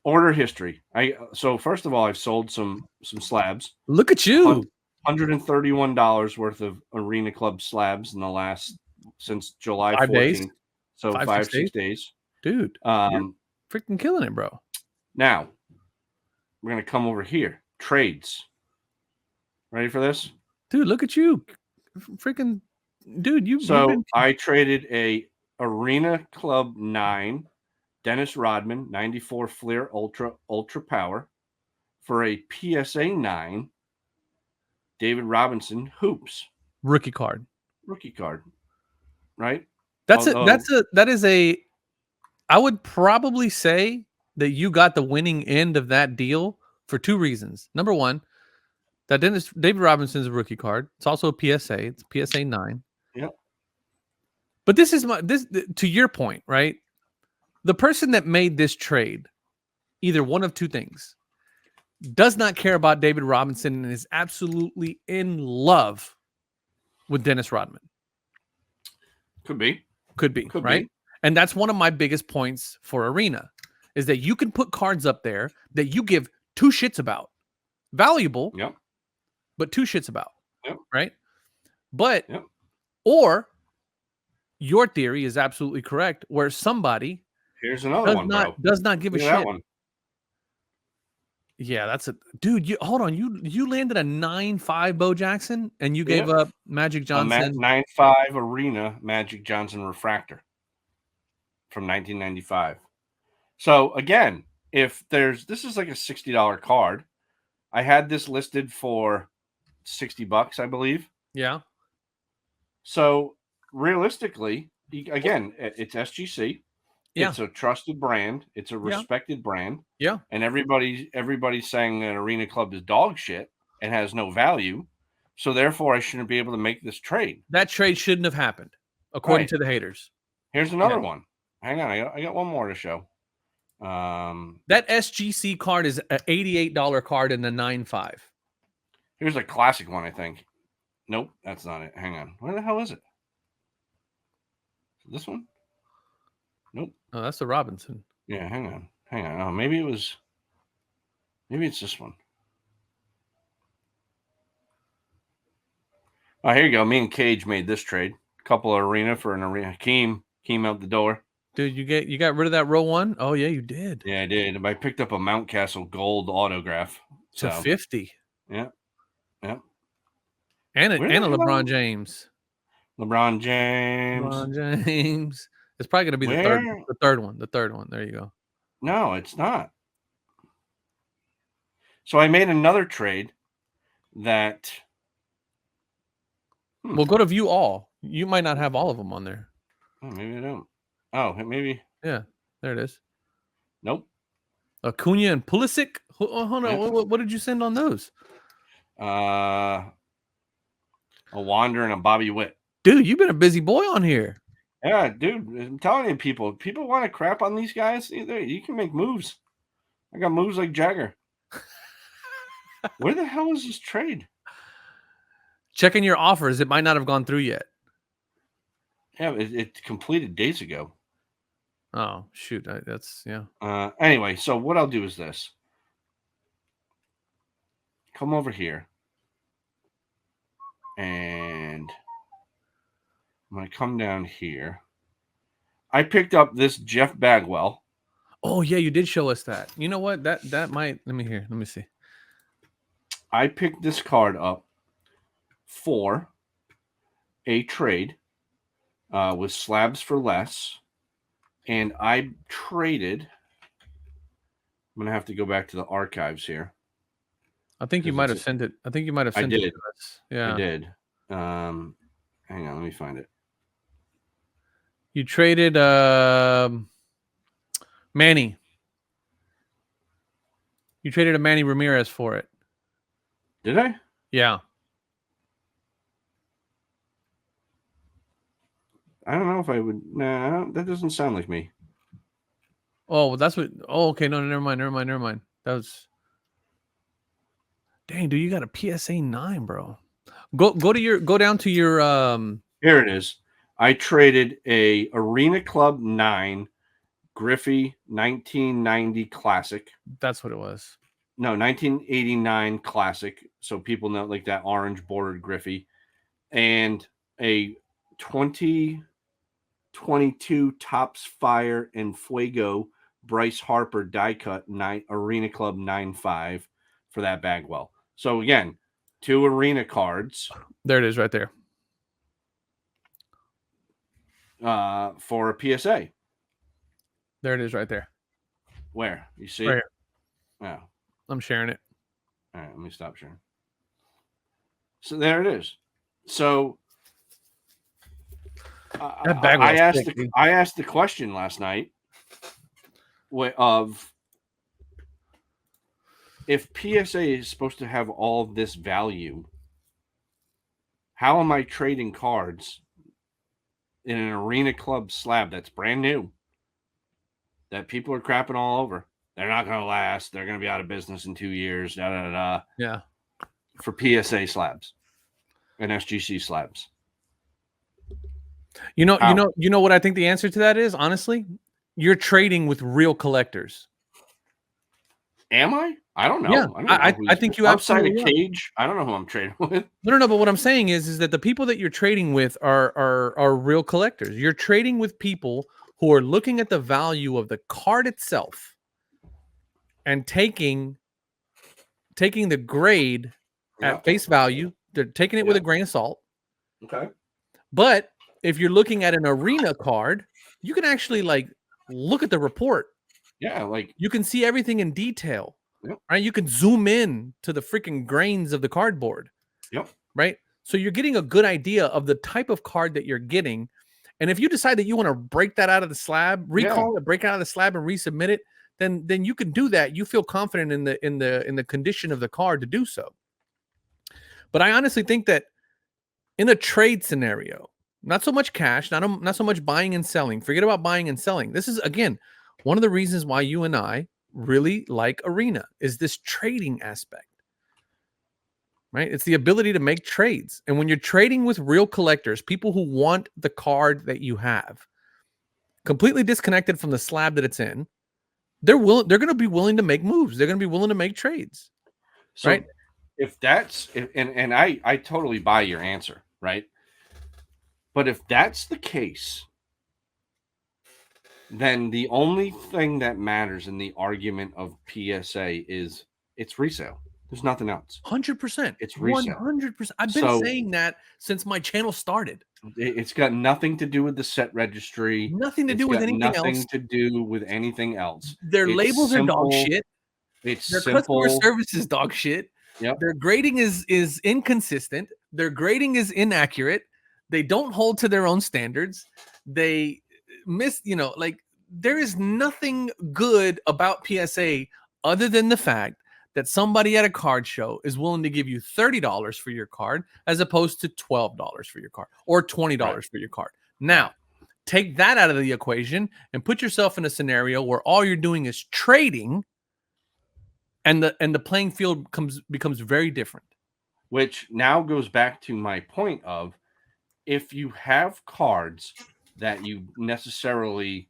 Order history. So first of all, I've sold some slabs. Look at you. $131 worth of Arena Club slabs in the last since July 14th. 5 days. So 5-6 days. Dude. You're freaking killing it, bro. Now we're gonna come over here. Trades. Ready for this? Dude, look at you. Freaking dude, I traded a Arena Club 9 Dennis Rodman 94 Fleer Ultra Power for a PSA 9 David Robinson Hoops rookie card. Right? That is a I would probably say that you got the winning end of that deal for two reasons. Number one, that David Robinson's a rookie card. It's also a PSA. It's PSA 9. Yep. But this is to your point, right? The person that made this trade, either one of two things, does not care about David Robinson and is absolutely in love with Dennis Rodman. Could be, right? And that's one of my biggest points for Arena is that you can put cards up there that you give two shits about. Valuable, but two shits about, right? But, or your theory is absolutely correct, where somebody here's another one, bro. Does not give a shit. One. Yeah, that's a dude. Hold on. You landed a 9.5 Bo Jackson, and you gave up Magic Johnson 9.5 Arena Magic Johnson refractor from 1995. So again, if this is like a $60 card, I had this listed for $60, I believe. Yeah. So realistically, again, it's SGC. Yeah. It's a trusted brand. It's a respected brand. Yeah. And everybody's saying an Arena Club is dog shit and has no value. So therefore, I shouldn't be able to make this trade. That trade shouldn't have happened, according to the haters. Here's another one. Hang on, I got one more to show. That SGC card is an $88 card in the 9.5. Here's a classic one, I think. Nope, that's not it. Hang on. Where the hell is it? This one? Nope. Oh, that's the Robinson. Yeah, hang on. Oh, maybe it's this one. Oh, here you go. Me and Cage made this trade. Couple of arena for an arena. Keem out the door. Dude, you got rid of that row 1? Oh yeah, you did. Yeah, I did. I picked up a Mountcastle gold autograph. To 50. Yeah. And a LeBron James. LeBron James. LeBron James. It's probably gonna be the third one. The third one. There you go. No, it's not. So I made another trade that. Well, go to view all. You might not have all of them on there. Oh, maybe I don't. Oh, maybe. Yeah, there it is. Nope. Acuna and Pulisic. Hold on. Yeah. What did you send on those? A Wander and a Bobby Witt. Dude, you've been a busy boy on here. Yeah, dude. I'm telling you, people want to crap on these guys. You can make moves. I got moves like Jagger. Where the hell is this trade? Checking your offers. It might not have gone through yet. Yeah, it completed days ago. Oh, shoot. That's, yeah. Anyway, so what I'll do is this. Come over here. And I'm going to come down here. I picked up this Jeff Bagwell. Oh, yeah, you did show us that. You know what? That might... Let me see. I picked this card up for a trade with slabs for less. And I traded... I'm going to have to go back to the archives here. I think you might have sent it. I think you might have sent it to us. Yeah. I did. Hang on, let me find it. You traded Manny. You traded a Manny Ramirez for it. Did I? Yeah. I don't know if I would. Nah, that doesn't sound like me. Oh, well, that's what. Oh, okay. No, never mind. That was. Dang, dude, you got a PSA 9, bro. Go down to your. Here it is. I traded a Arena Club 9 Griffey 1990 Classic. That's what it was. No, 1989 Classic. So people know, like, that orange bordered Griffey, and a 2022 Topps Fire and Fuego Bryce Harper die cut Arena Club 9.5 for that Bagwell. So again, 2 arena cards. There it is, right there. For a PSA. There it is, right there. Where? You see right it? Oh. I'm sharing it. All right, let me stop sharing. So there it is. So I asked the question last night of if PSA is supposed to have all this value, how am I trading cards in an Arena Club slab that's brand new, that people are crapping all over? They're not going to last. They're going to be out of business in 2 years. Yeah. For PSA slabs and SGC slabs. You know what I think the answer to that is, honestly? You're trading with real collectors. Am I? I don't know. Yeah, I think you outside absolutely of Cage. I don't know who I'm trading with. No. But what I'm saying is that the people that you're trading with are real collectors. You're trading with people who are looking at the value of the card itself and taking the grade at face value. They're taking it with a grain of salt. Okay. But if you're looking at an arena card, you can actually look at the report. Yeah, you can see everything in detail. Yep. Right? You can zoom in to the freaking grains of the cardboard. Yep. Right? So you're getting a good idea of the type of card that you're getting. And if you decide that you want to break that out of the slab, recall it, break out of the slab and resubmit it, then you can do that. You feel confident in the condition of the card to do so. But I honestly think that in a trade scenario, not so much cash, not so much buying and selling. Forget about buying and selling. This is, again, one of the reasons why you and I really like Arena is this trading aspect, right? It's the ability to make trades. And when you're trading with real collectors, people who want the card that you have, completely disconnected from the slab that it's in, they're going to be willing to make moves. They're going to be willing to make trades. So right? if that's and I totally buy your answer, right? But if that's the case, then the only thing that matters in the argument of PSA is it's resale. There's nothing else. 100%. It's resale. 100%. I've been saying that since my channel started. It's got nothing to do with the set registry. Nothing to do with anything else. Nothing to do with anything else. Their labels are dog shit. Their customer service is dog shit. Yep. Their grading is inconsistent. Their grading is inaccurate. They don't hold to their own standards. They miss, like there is nothing good about PSA other than the fact that somebody at a card show is willing to give you $30 for your card as opposed to $12 for your card or $20 for your card. Now, take that out of the equation and put yourself in a scenario where all you're doing is trading, and the playing field becomes very different. Which now goes back to my point of, if you have cards that you necessarily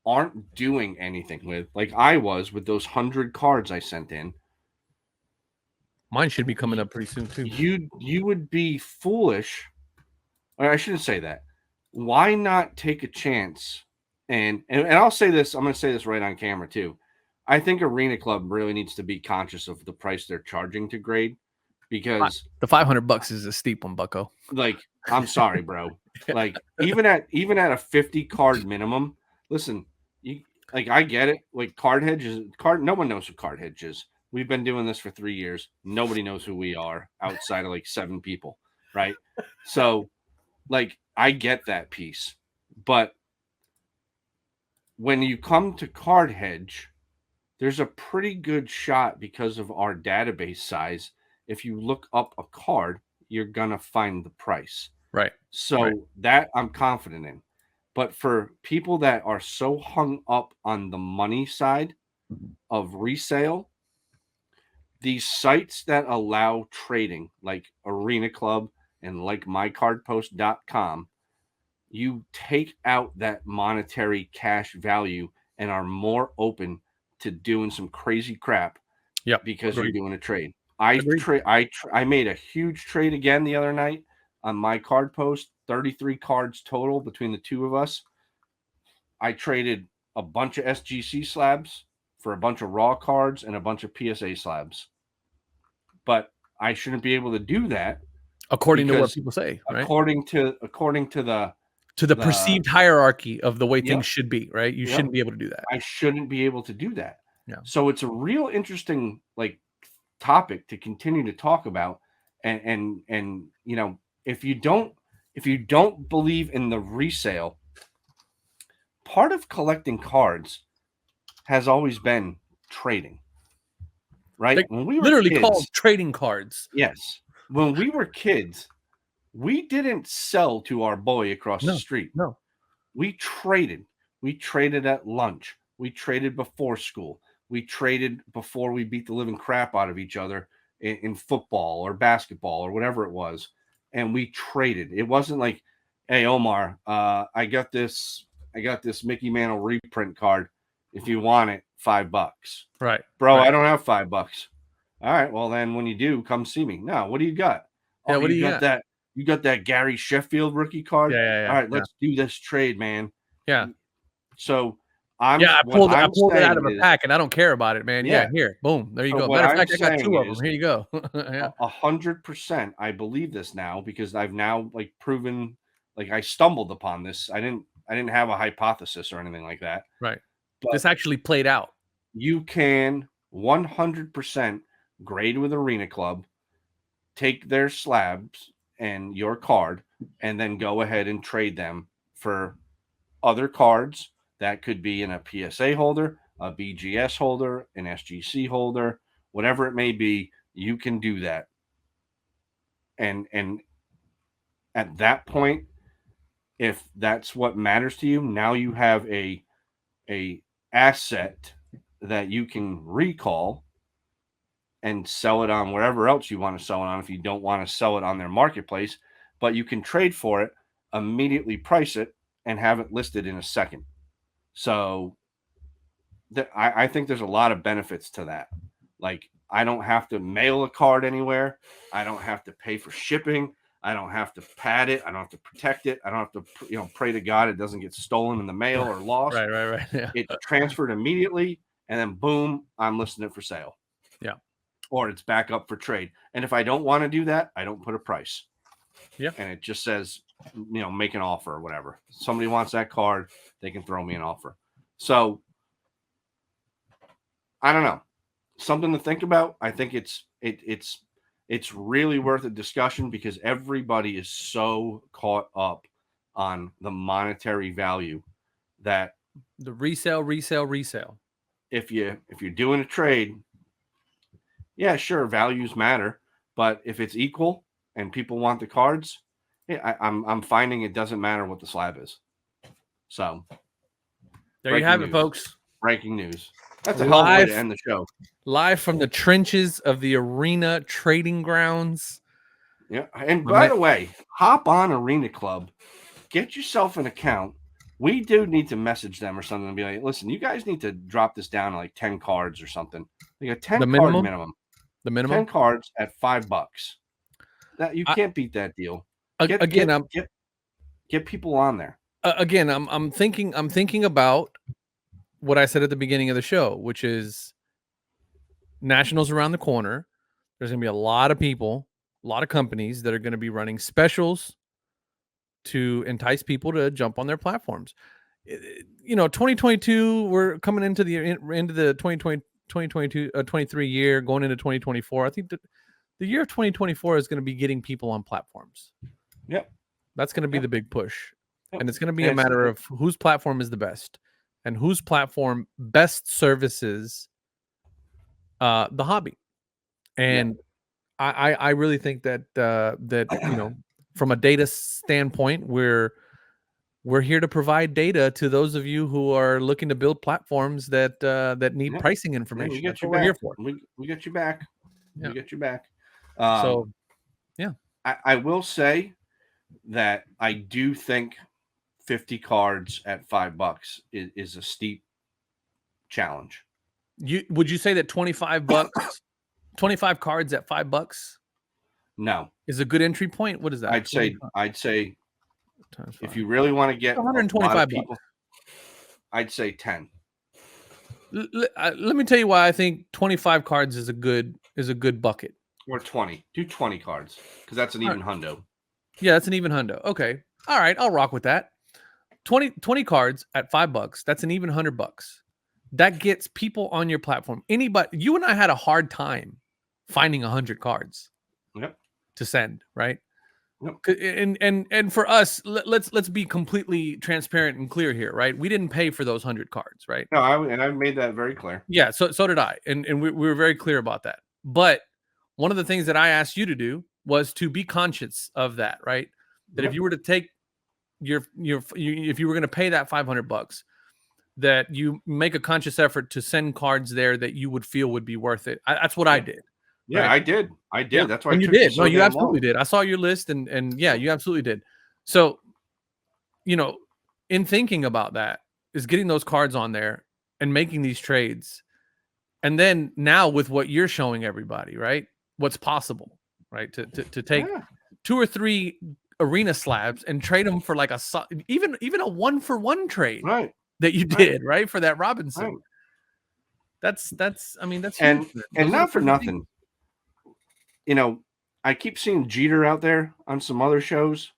aren't doing anything with, like I was with those 100 cards I sent in. Mine should be coming up pretty soon too. You would be foolish, or I shouldn't say that. Why not take a chance? And I'll say this, I'm going to say this right on camera too. I think Arena Club really needs to be conscious of the price they're charging to grade, because the $500 is a steep one, bucko. Like, I'm sorry, bro. Like, even at a 50 card minimum, listen, I get it. Like, no one knows who Card Hedge is. We've been doing this for 3 years. Nobody knows who we are outside of like 7 people, right? So, like, I get that piece. But when you come to Card Hedge, there's a pretty good shot, because of our database size. If you look up a card, you're going to find the price. Right. So that I'm confident in. But for people that are so hung up on the money side of resale, these sites that allow trading, like Arena Club and like mycardpost.com, you take out that monetary cash value and are more open to doing some crazy crap because you're doing a trade. I made a huge trade again the other night on my card post, 33 cards total between the two of us. I traded a bunch of SGC slabs for a bunch of raw cards and a bunch of PSA slabs. But I shouldn't be able to do that, according to what people say, right? According to the perceived hierarchy of the way things should be, right? You shouldn't be able to do that. I shouldn't be able to do that. Yeah. So it's a real interesting topic to continue to talk about. And if you don't believe in the resale, part of collecting cards has always been trading. Right? When we were literally kids, called trading cards. Yes. When we were kids, we didn't sell to our boy across the street. No. We traded. We traded at lunch. We traded before school. We traded before we beat the living crap out of each other in football or basketball or whatever it was. And we traded. It wasn't like, hey, Omar, I got this Mickey Mantle reprint card. If you want it, $5. Right. Bro, right. I don't have $5. All right. Well, then when you do, come see me. No, what do you got? Yeah, what do you got? You got that Gary Sheffield rookie card? Yeah. All right, let's do this trade, man. Yeah. So I pulled it out of a pack, and I don't care about it, man. Yeah, here. Boom. There you go. Matter of fact, I got 2 of them. Here you go. 100%. I believe this now, because I've now proven, I stumbled upon this. I didn't have a hypothesis or anything like that. Right. But this actually played out. You can 100% grade with Arena Club, take their slabs and your card, and then go ahead and trade them for other cards. That could be in a PSA holder, a BGS holder, an SGC holder, whatever it may be. You can do that. And at that point, if that's what matters to you, now you have a asset that you can recall and sell it on wherever else you want to sell it on, if you don't want to sell it on their marketplace. But you can trade for it, immediately price it, and have it listed in a second. So I think there's a lot of benefits to that. Like, I don't have to mail a card anywhere. I don't have to pay for shipping. I don't have to pad it. I don't have to protect it. I don't have to, pray to God it doesn't get stolen in the mail or lost. Right. Yeah. It's transferred immediately, and then boom, I'm listing it for sale. Yeah. Or it's back up for trade. And if I don't want to do that, I don't put a price. Yeah. And it just says, make an offer or whatever. Somebody wants that card, they can throw me an offer. So I don't know. Something to think about. I think it's really worth a discussion because everybody is so caught up on the monetary value that the resale. If you're doing a trade, yeah, sure, values matter, but if it's equal and people want the cards, yeah, I'm finding it doesn't matter what the slab is. So there you have it, folks. Breaking news. That's a hell of a way to end the show. Live from the trenches of the Arena Trading Grounds. Yeah. And by the way, hop on Arena Club, get yourself an account. We do need to message them or something and be like, listen, you guys need to drop this down to like 10 cards or something. Like a 10 card minimum. The minimum? 10 cards at $5. That you can't beat that deal. Get people on there. Again, I'm thinking about what I said at the beginning of the show, which is Nationals around the corner. There's going to be a lot of people, a lot of companies that are going to be running specials to entice people to jump on their platforms. 2022, we're coming into the end of the 23 year, going into 2024. I think the year of 2024 is going to be getting people on platforms. Yep. That's going to be the big push. Yep. And it's going to be a matter of whose platform is the best and whose platform best services the hobby. And I really think that from a data standpoint, we're here to provide data to those of you who are looking to build platforms that need pricing information. We got you back. Here for. We got you back. Yeah. We got you back. I will say that I do think 50 cards at $5 is a steep challenge. Would you say that $25, 25 cards at $5? No, is a good entry point. What is that? I'd say if you really want to get 125 people, I'd say 10. Let me tell you why I think 25 cards is a good bucket. Or 20. Do 20 cards because that's an even hundo. Yeah, that's an even hundo. Okay. All right, I'll rock with that. 20 cards at $5. That's an even $100. That gets people on your platform. Anybody, you and I had a hard time finding 100 cards. Yep. To send, right? Yep. And for us, let's be completely transparent and clear here, right? We didn't pay for those 100 cards, right? No, I made that very clear. Yeah, so did I, and we were very clear about that. But one of the things that I asked you to do was to be conscious of that, right? That if you were to take if you were going to pay that $500, that you make a conscious effort to send cards there that you would feel would be worth it. That's what I did. Yeah, right? I did. Yeah. That's why you did. No, you absolutely did. I saw your list, and yeah, you absolutely did. So, in thinking about that, is getting those cards on there and making these trades, and then now with what you're showing everybody, right? What's possible, right? To take 2 or 3 arena slabs and trade them for like even a 1-for-1 trade, right? That you did, right? For that Robinson. Right. That's and not for nothing. I keep seeing Jeter out there on some other shows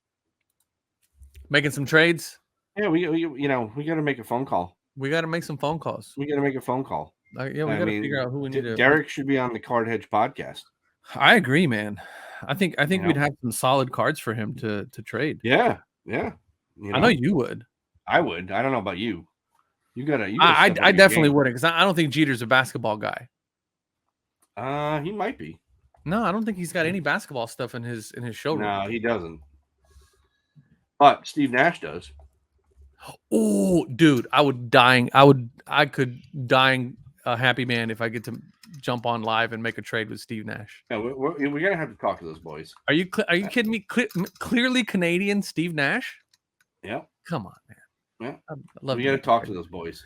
making some trades. Yeah, we got to make a phone call. We got to make some phone calls. We got to make a phone call. Yeah, we got to figure out who we need to. Derek should be on the Card Hedge podcast. I agree, man. I think we'd have some solid cards for him to trade. Yeah. I know you would. I would. I don't know about you. You gotta. I definitely wouldn't, because I don't think Jeter's a basketball guy. He might be. No, I don't think he's got any basketball stuff in his showroom. No, he doesn't. But Steve Nash does. Oh, dude, I could dying a happy man if I get to jump on live and make a trade with Steve Nash. Yeah, we're gonna have to talk to those boys. Are you kidding me? Clearly Canadian Steve Nash. Yeah. Come on, man. Yeah, I love. We got to talk to those boys.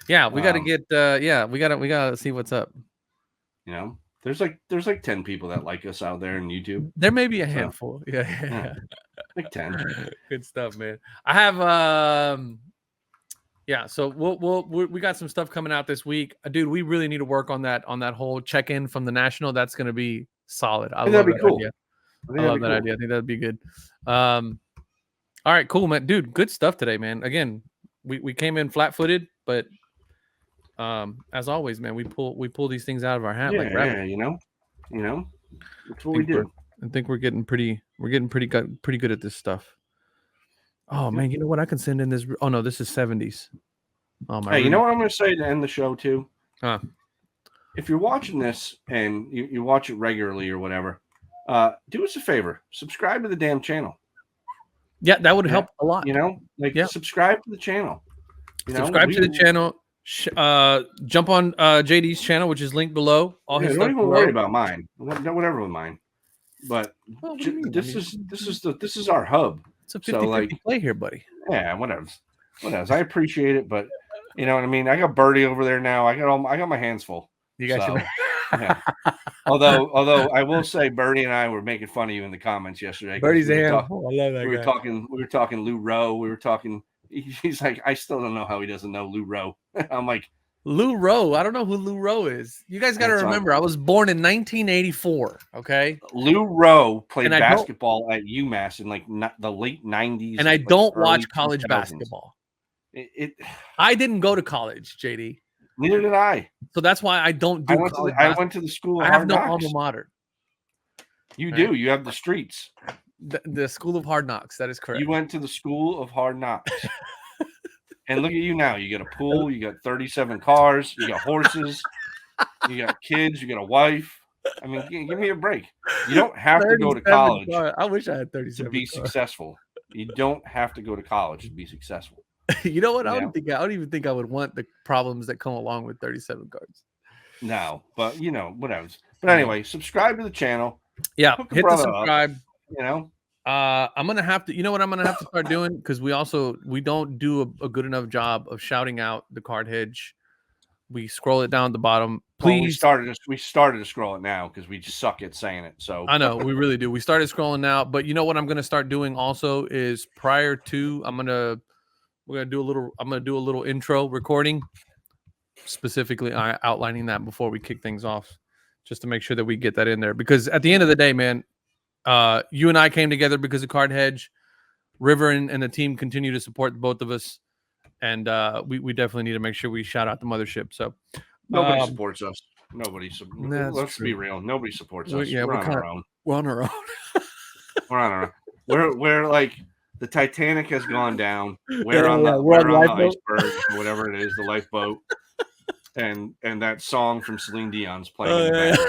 Yeah, we got to get. Yeah, we got to see what's up. You know, there's like 10 people that like us out there on YouTube. There may be a handful. Yeah. Like 10. Good stuff, man. I have yeah, so we got some stuff coming out this week. Dude, we really need to work on that whole check-in from the national. That's going to be solid. I love that idea. I love that idea. I think that'd be good. All right, cool, man. Dude, good stuff today, man. Again, we came in flat-footed, but as always, man, we pull these things out of our hat like rabbits. You know, that's what we do. I think we're getting pretty good at this stuff. Oh man, you know what? I can send in this. Oh no, this is 70s. Oh my. Hey, you know what I'm going to say to end the show too? Huh? If you're watching this and you watch it regularly or whatever, do us a favor. Subscribe to the damn channel. Yeah, that would help a lot. You know, like subscribe to the channel. Subscribe to the channel. Jump on JD's channel, which is linked below. All his don't even worry about mine. Whatever with mine. But this is our hub. It's a 50-50 play here, buddy. Yeah, whatever. I appreciate it, but you know what I mean. I got Birdie over there now. I got my hands full. You got yeah. Although I will say, Birdie and I were making fun of you in the comments yesterday. Birdie's a handful. I love that guy. We were talking Lou Rowe. We were talking. He's like, I still don't know how he doesn't know Lou Rowe. I'm like, Lou Rowe. I don't know who Lou Rowe is. You guys got to remember, I was born in 1984. Okay. Lou Rowe played basketball at UMass in like the late 90s. And I don't watch college basketball. I didn't go to college, JD. Neither did I. So that's why I don't do college basketball. I went to the school of hard knocks. I have no alma mater. You do. You have the streets. The school of hard knocks. That is correct. You went to the school of hard knocks. And look at you now. You got a pool. You got 37 cars. You got horses. You got kids. You got a wife. I mean, give me a break. You don't have to go to college. I wish I had 37 to be successful. You don't have to go to college to be successful. You know what? I don't even think I would want the problems that come along with 37 cards. No, but you know, whatever. But anyway, subscribe to the channel. Yeah, hit the subscribe. You know. I'm gonna have to. You know what I'm gonna have to start doing, because we don't do a good enough job of shouting out the card hedge. We scroll it down at the bottom. Please. Well, we started to scroll it now because we just suck at saying it. So I know we really do. We started scrolling now, but you know what I'm gonna start doing also is prior to I'm gonna do a little intro recording, specifically outlining that before we kick things off, just to make sure that we get that in there. Because at the end of the day, man. You and I came together because of Card Hedge. River and the team continue to support both of us, and we definitely need to make sure we shout out the mothership. So nobody supports us. Let's be real. Nobody supports us. We're on our own. We're on our own. We're on our own. We're like the Titanic has gone down. We're on the iceberg, whatever it is, the lifeboat, and that song from Celine Dion's playing in the background.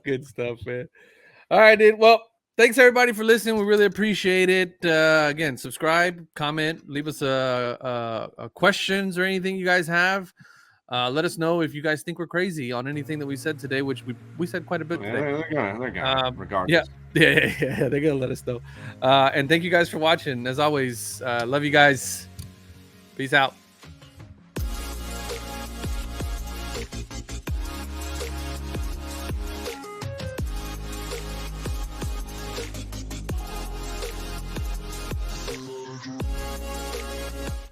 Good stuff, man. All right, dude. Well, thanks everybody for listening. We really appreciate it. Again, subscribe, comment, leave us questions or anything you guys have. Let us know if you guys think we're crazy on anything that we said today, which we said quite a bit today. They're gonna regardless. Yeah, they're gonna let us know. And thank you guys for watching. As always, love you guys. Peace out.